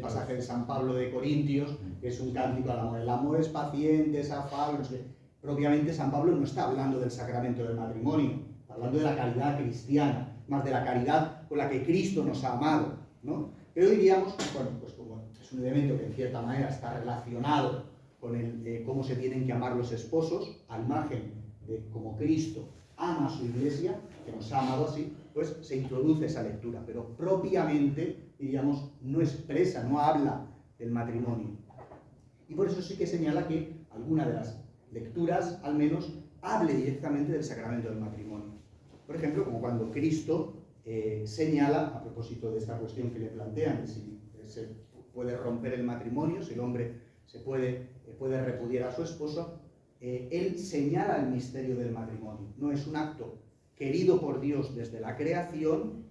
pasaje de San Pablo de Corintios, que es un cántico al amor. El amor es paciente, es afable, no sé qué. Propiamente San Pablo no está hablando del sacramento del matrimonio, está hablando de la caridad cristiana, más de la caridad con la que Cristo nos ha amado, ¿no? Pero diríamos, bueno, pues como es un elemento que en cierta manera está relacionado con cómo se tienen que amar los esposos, al margen de cómo Cristo ama a su iglesia, que nos ha amado así, pues se introduce esa lectura, pero propiamente, diríamos, no expresa, no habla del matrimonio. Y por eso sí que señala que alguna de las lecturas, al menos, hable directamente del sacramento del matrimonio. Por ejemplo, como cuando Cristo señala, a propósito de esta cuestión que le plantean, de si se puede romper el matrimonio, si el hombre se puede repudiar a su esposo, él señala el misterio del matrimonio. No es un acto querido por Dios desde la creación,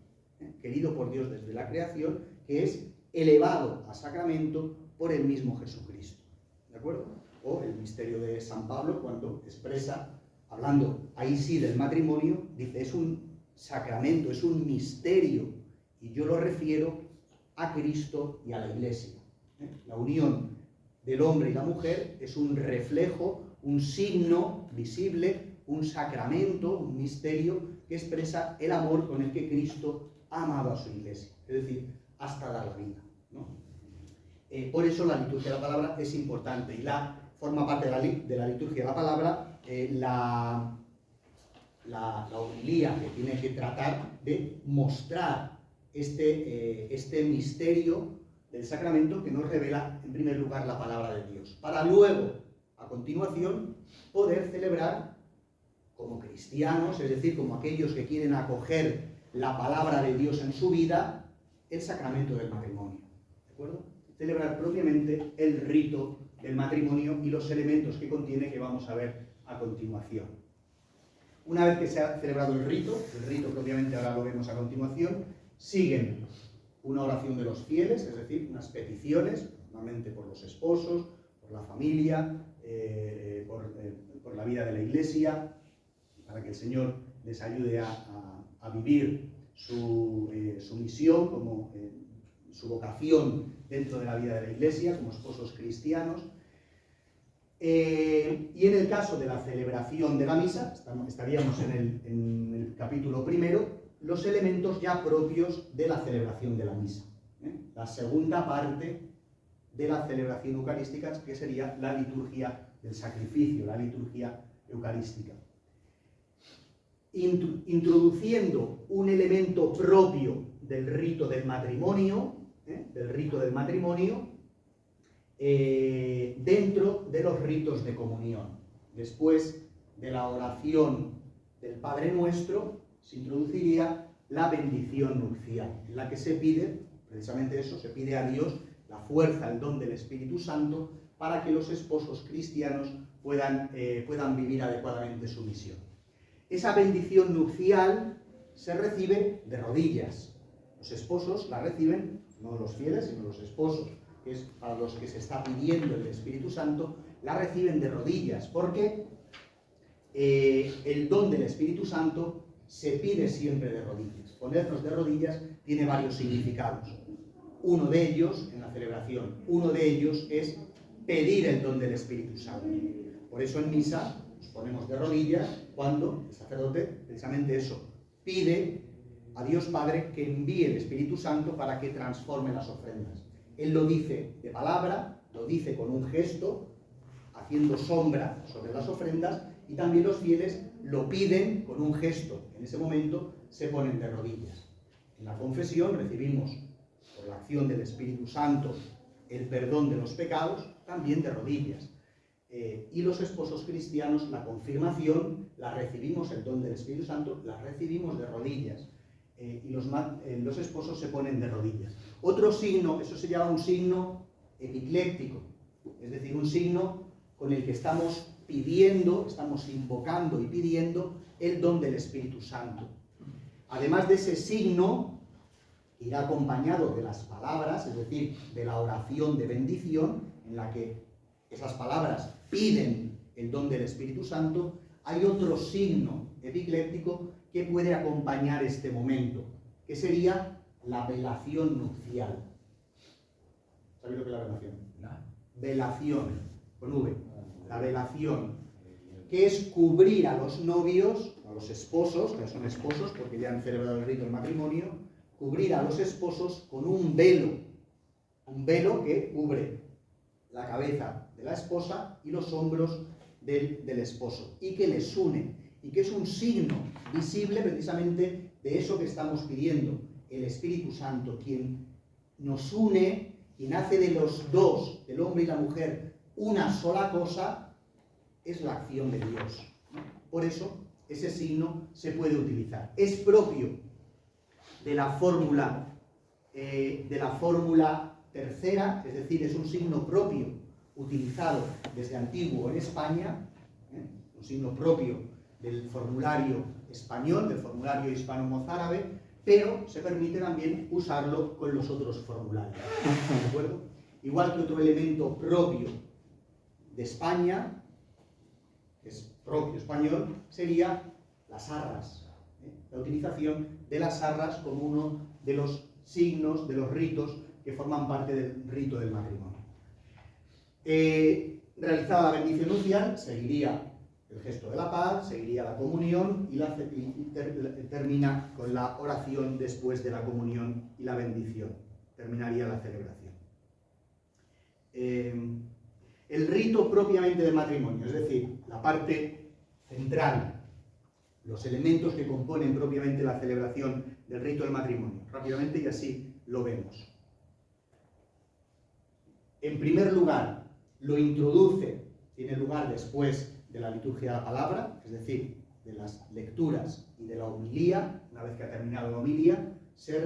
que es elevado a sacramento por el mismo Jesucristo. ¿De acuerdo? O el misterio de San Pablo, cuando expresa, hablando ahí sí del matrimonio, dice, es un sacramento, es un misterio, y yo lo refiero a Cristo y a la Iglesia. La unión del hombre y la mujer es un reflejo, un signo visible, un sacramento, un misterio que expresa el amor con el que Cristo ha amado a su Iglesia, es decir, hasta dar la vida, ¿no? Por eso la liturgia de la palabra es importante y forma parte de la liturgia de la palabra la homilía, que tiene que tratar de mostrar este misterio del sacramento que nos revela en primer lugar la palabra de Dios, para luego, a continuación, poder celebrar como cristianos, es decir, como aquellos que quieren acoger la palabra de Dios en su vida, el sacramento del matrimonio, ¿de acuerdo? Celebrar propiamente el rito del matrimonio y los elementos que contiene, que vamos a ver a continuación. Una vez que se ha celebrado el rito propiamente ahora lo vemos a continuación, siguen una oración de los fieles, es decir, unas peticiones, normalmente por los esposos, por la familia, por la vida de la Iglesia, para que el Señor les ayude a vivir su misión, como su vocación dentro de la vida de la Iglesia, como esposos cristianos. Y en el caso de la celebración de la misa, estaríamos en el capítulo primero, los elementos ya propios de la celebración de la misa. La segunda parte de la celebración eucarística, que sería la liturgia del sacrificio, la liturgia eucarística. Introduciendo un elemento propio del rito del matrimonio, dentro de los ritos de comunión. Después de la oración del Padre Nuestro, se introduciría la bendición nupcial, en la que se pide, precisamente eso, se pide a Dios la fuerza, el don del Espíritu Santo, para que los esposos cristianos puedan vivir adecuadamente su misión. Esa bendición nupcial se recibe de rodillas. Los esposos la reciben, no los fieles, sino los esposos, que es para los que se está pidiendo el Espíritu Santo, la reciben de rodillas, porque el don del Espíritu Santo se pide siempre de rodillas. Ponernos de rodillas tiene varios significados. Uno de ellos, en la celebración, uno de ellos es pedir el don del Espíritu Santo. Por eso en misa nos ponemos de rodillas cuando el sacerdote, precisamente eso, pide a Dios Padre que envíe el Espíritu Santo para que transforme las ofrendas. Él lo dice de palabra, lo dice con un gesto, haciendo sombra sobre las ofrendas, y también los fieles lo piden con un gesto. En ese momento se ponen de rodillas. En la confesión recibimos, por la acción del Espíritu Santo, el perdón de los pecados, también de rodillas. Y los esposos cristianos, la confirmación, la recibimos, el don del Espíritu Santo, la recibimos de rodillas. Y los esposos se ponen de rodillas. Otro signo, eso se llama un signo epicléctico, es decir, un signo con el que estamos pidiendo, estamos invocando y pidiendo el don del Espíritu Santo. Además de ese signo, irá acompañado de las palabras, es decir, de la oración de bendición, en la que esas palabras piden el don del Espíritu Santo. Hay otro signo epicléctico que puede acompañar este momento, que sería la velación nupcial. ¿Sabéis lo que es la velación? No. Velación, con V. La velación, que es cubrir a los novios, a los esposos, que son esposos porque ya han celebrado el rito del matrimonio, cubrir a los esposos con un velo que cubre la cabeza de la esposa y los hombros del esposo, y que les une, y que es un signo visible precisamente de eso que estamos pidiendo, el Espíritu Santo, quien nos une, quien hace de los dos, del hombre y la mujer, una sola cosa, es la acción de Dios. Por eso, ese signo se puede utilizar. Es propio de la fórmula tercera, es decir, es un signo propio utilizado desde antiguo en España, un signo propio del formulario español, del formulario hispano-mozárabe, pero se permite también usarlo con los otros formularios. ¿De acuerdo? Igual que otro elemento propio de España, que es propio español, sería las arras. La utilización de las arras como uno de los signos, de los ritos que forman parte del rito del matrimonio. Realizada la bendición nupcial, seguiría el gesto de la paz, seguiría la comunión y termina con la oración después de la comunión y la bendición. Terminaría la celebración. El rito propiamente del matrimonio, es decir, la parte central, los elementos que componen propiamente la celebración del rito del matrimonio. Rápidamente, y así lo vemos. En primer lugar, lo introduce, tiene lugar después de la liturgia de la palabra, es decir, de las lecturas y de la homilía. Una vez que ha terminado la homilía, se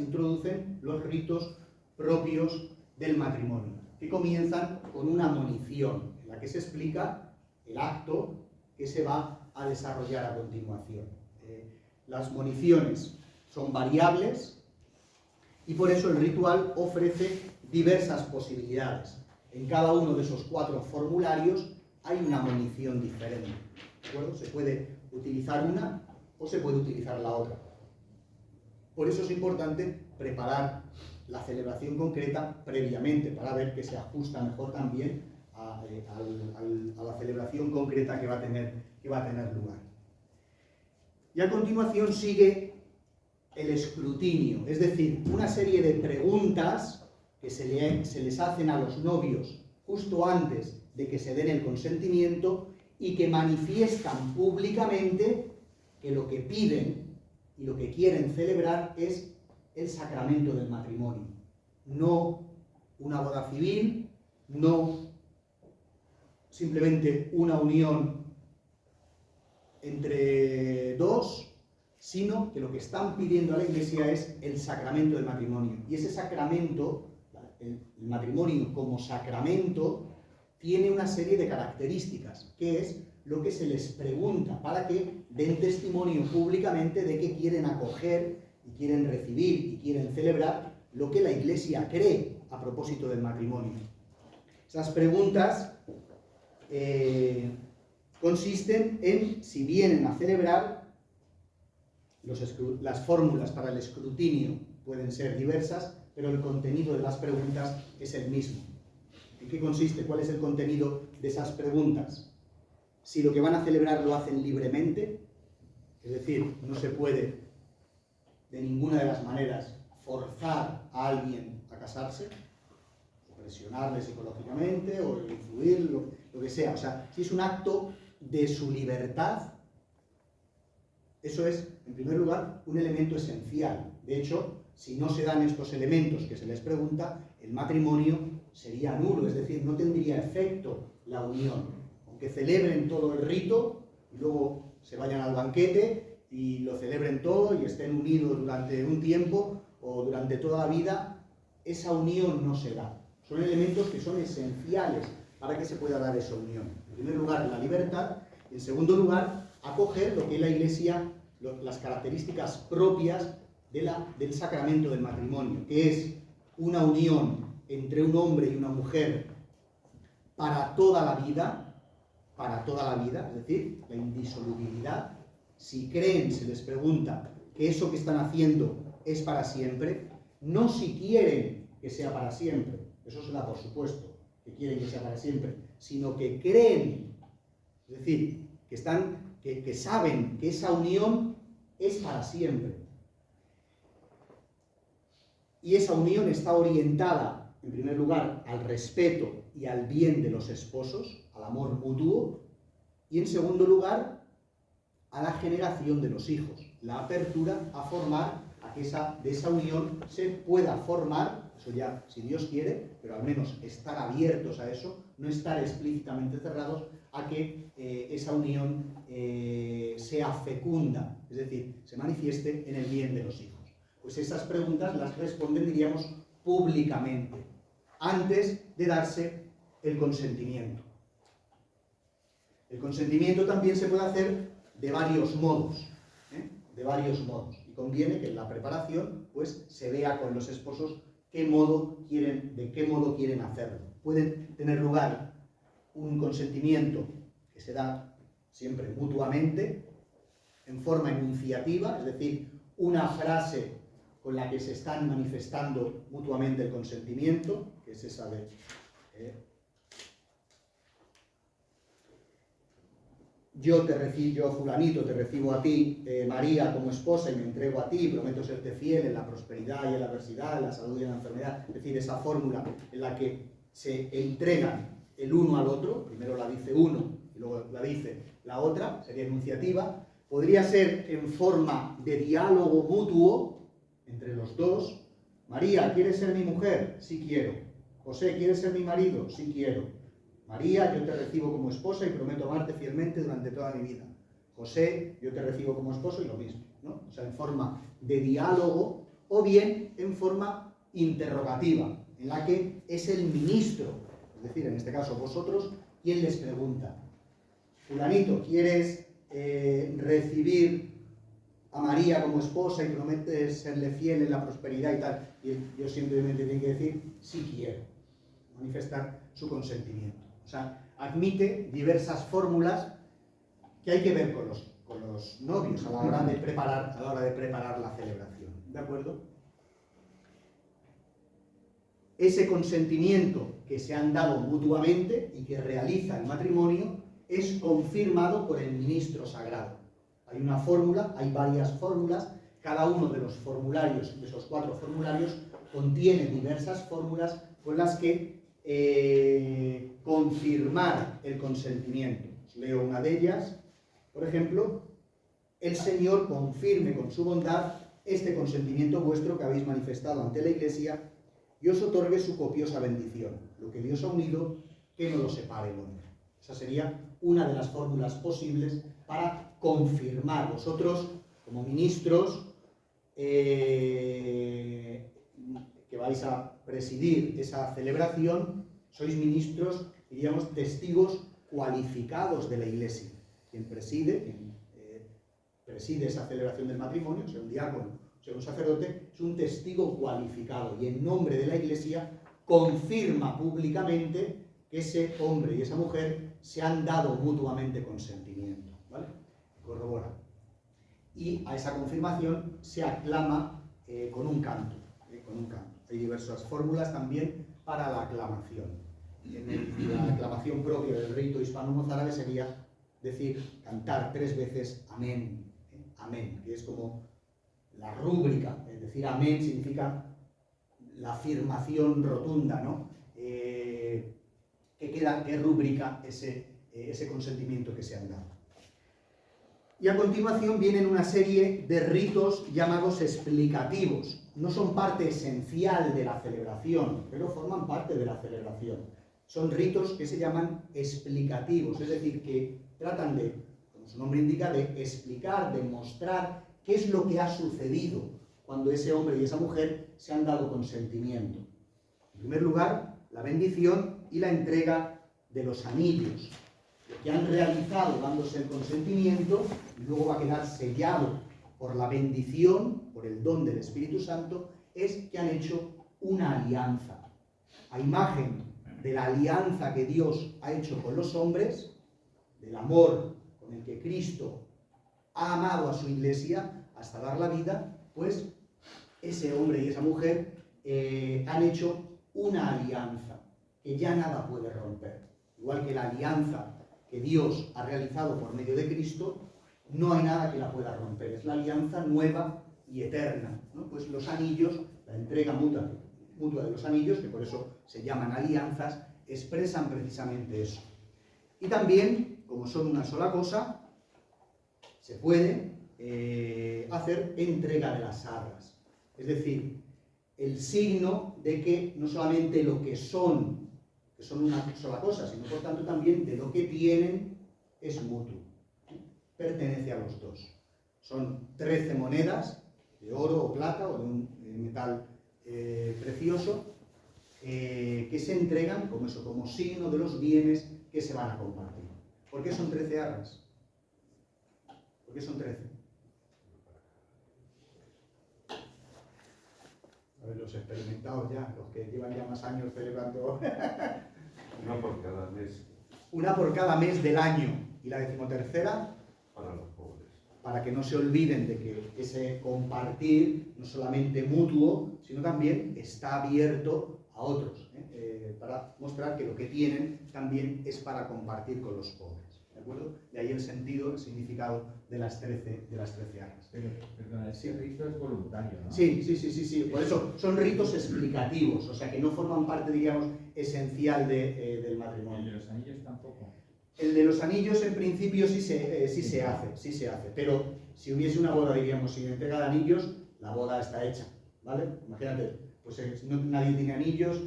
introducen los ritos propios del matrimonio, que comienzan con una monición, en la que se explica el acto que se va a desarrollar a continuación. Las moniciones son variables y por eso el ritual ofrece diversas posibilidades. En cada uno de esos 4 formularios hay una monición diferente. ¿De acuerdo? Se puede utilizar una o se puede utilizar la otra. Por eso es importante preparar la celebración concreta previamente para ver que se ajusta mejor también a la celebración concreta que va a tener lugar. Y a continuación sigue el escrutinio, es decir, una serie de preguntas que se les hacen a los novios justo antes de que se den el consentimiento y que manifiestan públicamente que lo que piden y lo que quieren celebrar es el sacramento del matrimonio. No una boda civil, no simplemente una unión entre dos, sino que lo que están pidiendo a la Iglesia es el sacramento del matrimonio. Y ese sacramento, el matrimonio como sacramento, tiene una serie de características, que es lo que se les pregunta para que den testimonio públicamente de que quieren acoger y quieren recibir y quieren celebrar lo que la Iglesia cree a propósito del matrimonio. Esas preguntas consisten en si vienen a celebrar, las fórmulas para el escrutinio pueden ser diversas, pero el contenido de las preguntas es el mismo. ¿En qué consiste? ¿Cuál es el contenido de esas preguntas? Si lo que van a celebrar lo hacen libremente, es decir, no se puede de ninguna de las maneras forzar a alguien a casarse, o presionarle psicológicamente, o influir, lo que sea. O sea, si es un acto de su libertad, eso es, en primer lugar, un elemento esencial. De hecho, si no se dan estos elementos que se les pregunta, el matrimonio sería nulo, es decir, no tendría efecto la unión. Aunque celebren todo el rito y luego se vayan al banquete y lo celebren todo y estén unidos durante un tiempo o durante toda la vida, esa unión no se da. Son elementos que son esenciales para que se pueda dar esa unión. En primer lugar, la libertad. Y en segundo lugar, acoger lo que es la Iglesia, las características propias del sacramento del matrimonio, que es una unión entre un hombre y una mujer para toda la vida, es decir, la indisolubilidad. Si creen, se les pregunta que eso que están haciendo es para siempre, no si quieren que sea para siempre, eso se da por supuesto, que quieren que sea para siempre, sino que creen, es decir, que saben que esa unión es para siempre. Y esa unión está orientada, en primer lugar, al respeto y al bien de los esposos, al amor mutuo, y en segundo lugar, a la generación de los hijos, la apertura a formar, a que de esa unión se pueda formar, eso ya si Dios quiere, pero al menos estar abiertos a eso, no estar explícitamente cerrados a que esa unión sea fecunda, es decir, se manifieste en el bien de los hijos. Pues esas preguntas las responden, diríamos, públicamente, antes de darse el consentimiento. El consentimiento también se puede hacer de varios modos, y conviene que en la preparación pues, se vea con los esposos de qué modo quieren hacerlo. Pueden tener lugar un consentimiento que se da siempre mutuamente, en forma enunciativa, es decir, una frase con la que se están manifestando mutuamente el consentimiento, que es esa de yo fulanito, te recibo a ti, María, como esposa, y me entrego a ti, prometo serte fiel en la prosperidad y en la adversidad, en la salud y en la enfermedad. Es decir, esa fórmula en la que se entregan el uno al otro, primero la dice uno y luego la dice la otra, sería enunciativa. Podría ser en forma de diálogo mutuo entre los dos. María, ¿quieres ser mi mujer? Sí quiero. José, ¿quieres ser mi marido? Sí quiero. María, yo te recibo como esposa y prometo amarte fielmente durante toda mi vida. José, yo te recibo como esposo y lo mismo, ¿no? O sea, en forma de diálogo o bien en forma interrogativa, en la que es el ministro, es decir, en este caso vosotros, quien les pregunta. Fulanito, ¿quieres recibir a María como esposa y prometes serle fiel en la prosperidad y tal? Y yo simplemente tengo que decir, sí quiero, manifestar su consentimiento. O sea, admite diversas fórmulas que hay que ver con los novios a la hora de preparar la celebración. ¿De acuerdo? Ese consentimiento que se han dado mutuamente y que realiza el matrimonio es confirmado por el ministro sagrado. Hay una fórmula, hay varias fórmulas, cada uno de los formularios, de esos 4 formularios, contiene diversas fórmulas con las que confirmar el consentimiento. Os leo una de ellas. Por ejemplo, el Señor confirme con su bondad este consentimiento vuestro que habéis manifestado ante la Iglesia y os otorgue su copiosa bendición. Lo que Dios ha unido, que no lo separe el hombre. Esa sería una de las fórmulas posibles para confirmar. Vosotros, como ministros, que vais a presidir esa celebración, sois ministros, diríamos, testigos cualificados de la Iglesia. Quien preside esa celebración del matrimonio, sea un diácono, sea un sacerdote, es un testigo cualificado y en nombre de la Iglesia confirma públicamente que ese hombre y esa mujer se han dado mutuamente consentimiento, ¿vale? Corrobora. Y a esa confirmación se aclama con un canto, con un canto. Hay diversas fórmulas también para la aclamación. La aclamación propia del rito hispano-mozárabe sería decir, cantar 3 veces amén, amén, que es como la rúbrica. Es decir, amén significa la afirmación rotunda, ¿no? Que rubrica ese consentimiento que se han dado. Y a continuación vienen una serie de ritos llamados explicativos. No son parte esencial de la celebración, pero forman parte de la celebración. Son ritos que se llaman explicativos, es decir, que tratan de, como su nombre indica, de explicar, de mostrar qué es lo que ha sucedido cuando ese hombre y esa mujer se han dado consentimiento. En primer lugar, la bendición y la entrega de los anillos, lo que han realizado dándose el consentimiento, y luego va a quedar sellado por la bendición, por el don del Espíritu Santo, es que han hecho una alianza. A imagen de la alianza que Dios ha hecho con los hombres, del amor con el que Cristo ha amado a su iglesia hasta dar la vida, pues ese hombre y esa mujer han hecho una alianza que ya nada puede romper. Igual que la alianza que Dios ha realizado por medio de Cristo, no hay nada que la pueda romper. Es la alianza nueva y eterna, ¿no? Pues los anillos, la entrega mutua de los anillos, que por eso se llaman alianzas, expresan precisamente eso. Y también, como son una sola cosa, se puede hacer entrega de las arras. Es decir, el signo de que no solamente lo que son una sola cosa, sino por tanto también de lo que tienen es mutuo. Pertenece a los dos. Son 13 monedas de oro o plata o de un metal precioso que se entregan como signo de los bienes que se van a compartir. ¿Por qué son 13 arras? ¿Por qué son 13? A ver, los experimentados ya, los que llevan ya más años celebrando. Una por cada mes. Una por cada mes del año. ¿Y la 13ª? Para los pobres. Para que no se olviden de que ese compartir no solamente mutuo, sino también está abierto a otros, para mostrar que lo que tienen también es para compartir con los pobres, ¿de acuerdo? De ahí el sentido, el significado de las 13 arras. Pero, perdona, ese rito es voluntario, ¿no? Sí, por eso son ritos explicativos, o sea que no forman parte, diríamos, esencial del matrimonio. ¿El de los anillos tampoco? El de los anillos en principio sí se hace, pero si hubiese una boda, diríamos, sin entrega de anillos, la boda está hecha, ¿vale? Imagínate, pues nadie tiene anillos,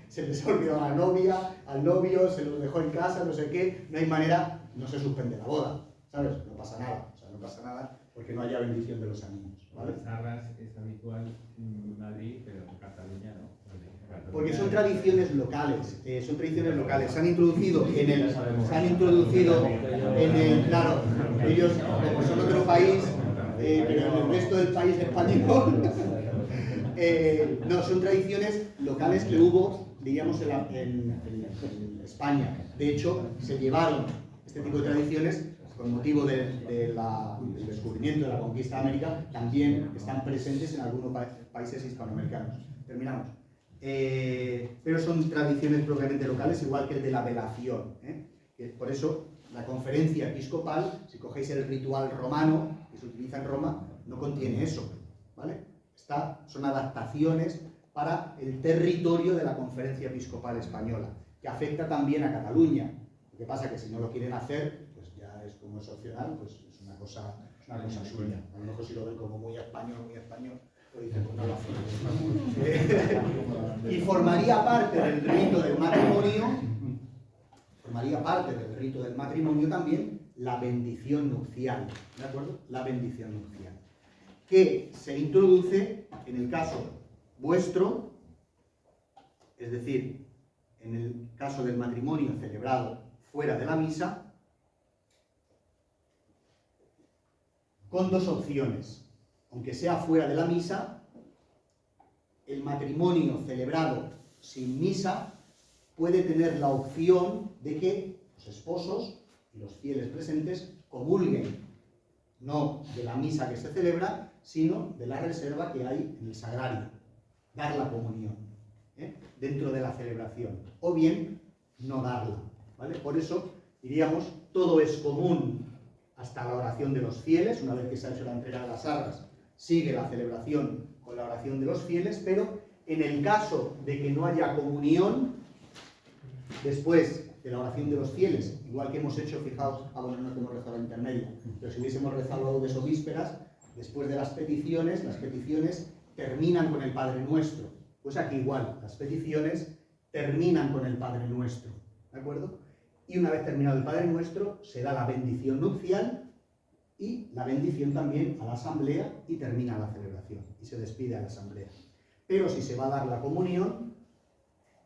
se les ha olvidado a la novia, al novio, se los dejó en casa, no sé qué, no hay manera, no se suspende la boda, ¿sabes? No pasa nada, no pasa nada porque no haya bendición de los anillos, ¿vale? Las arras es habitual en Madrid, pero en Cataluña no. Porque son tradiciones locales, se han introducido claro, ellos como son otro país, pero en el resto del país español, no, son tradiciones locales que hubo, diríamos, en España. De hecho, se llevaron este tipo de tradiciones con motivo del descubrimiento de la conquista de América, también están presentes en algunos países hispanoamericanos. Terminamos. Pero son tradiciones propiamente locales, igual que el de la velación, que por eso la conferencia episcopal, si cogéis el ritual romano que se utiliza en Roma, no contiene eso, ¿vale? Son adaptaciones para el territorio de la conferencia episcopal española, que afecta también a Cataluña. Lo que pasa es que si no lo quieren hacer, pues ya es como es opcional, pues es una cosa suya. A lo mejor si lo ven como muy español, lo dicen con una y formaría parte del rito del matrimonio, también la bendición nupcial, ¿de acuerdo? La bendición nupcial, que se introduce en el caso vuestro, es decir, en el caso del matrimonio celebrado fuera de la misa, con 2 opciones. Aunque sea fuera de la misa, el matrimonio celebrado sin misa puede tener la opción de que los esposos y los fieles presentes comulguen, no de la misa que se celebra, sino de la reserva que hay en el sagrario, dar la comunión dentro de la celebración, o bien no darla, ¿vale? Por eso, diríamos, todo es común hasta la oración de los fieles. Una vez que se ha hecho la entrega de las arras, sigue la celebración con la oración de los fieles, pero en el caso de que no haya comunión, después de la oración de los fieles, igual que hemos hecho, fijaos, bueno, no hemos rezado la intermedia, pero si hubiésemos rezado de vísperas, después de las peticiones terminan con el Padre Nuestro. Pues aquí igual, las peticiones terminan con el Padre Nuestro, ¿de acuerdo? Y una vez terminado el Padre Nuestro, se da la bendición nupcial y la bendición también a la asamblea y termina la celebración y se despide a la asamblea. Pero si se va a dar la comunión,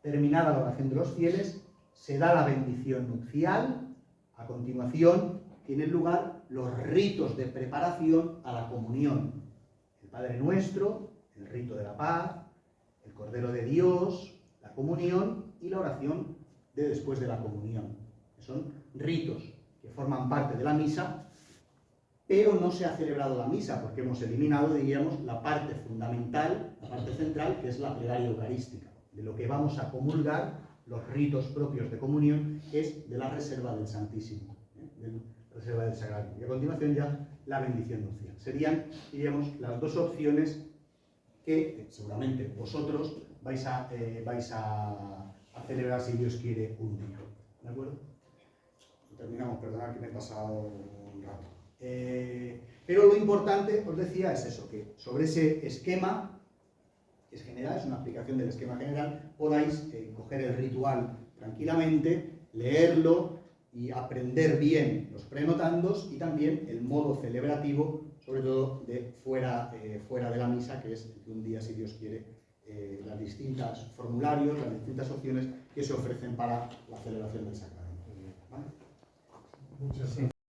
terminada la oración de los fieles, se da la bendición nupcial. A continuación tienen lugar los ritos de preparación a la comunión. El Padre Nuestro, el rito de la paz, el Cordero de Dios, la comunión y la oración de después de la comunión. Son ritos que forman parte de la misa, pero no se ha celebrado la misa porque hemos eliminado, diríamos, la parte fundamental, la parte central, que es la plegaria eucarística. De lo que vamos a comulgar, los ritos propios de comunión, es de la reserva del Santísimo, de la reserva del Sagrario. Y a continuación ya la bendición nupcial. Serían, diríamos, las dos opciones que seguramente vosotros vais a celebrar, si Dios quiere, un día. ¿De acuerdo? Terminamos, perdonad que me he pasado un rato. Pero lo importante, os decía, es eso, que sobre ese esquema, que es general, es una aplicación del esquema general, podáis coger el ritual tranquilamente, leerlo y aprender bien los prenotandos y también el modo celebrativo, sobre todo de fuera de la misa, que es un día, si Dios quiere, las distintas formularios, las distintas opciones que se ofrecen para la celebración del sacramento. ¿Vale? Muchas gracias.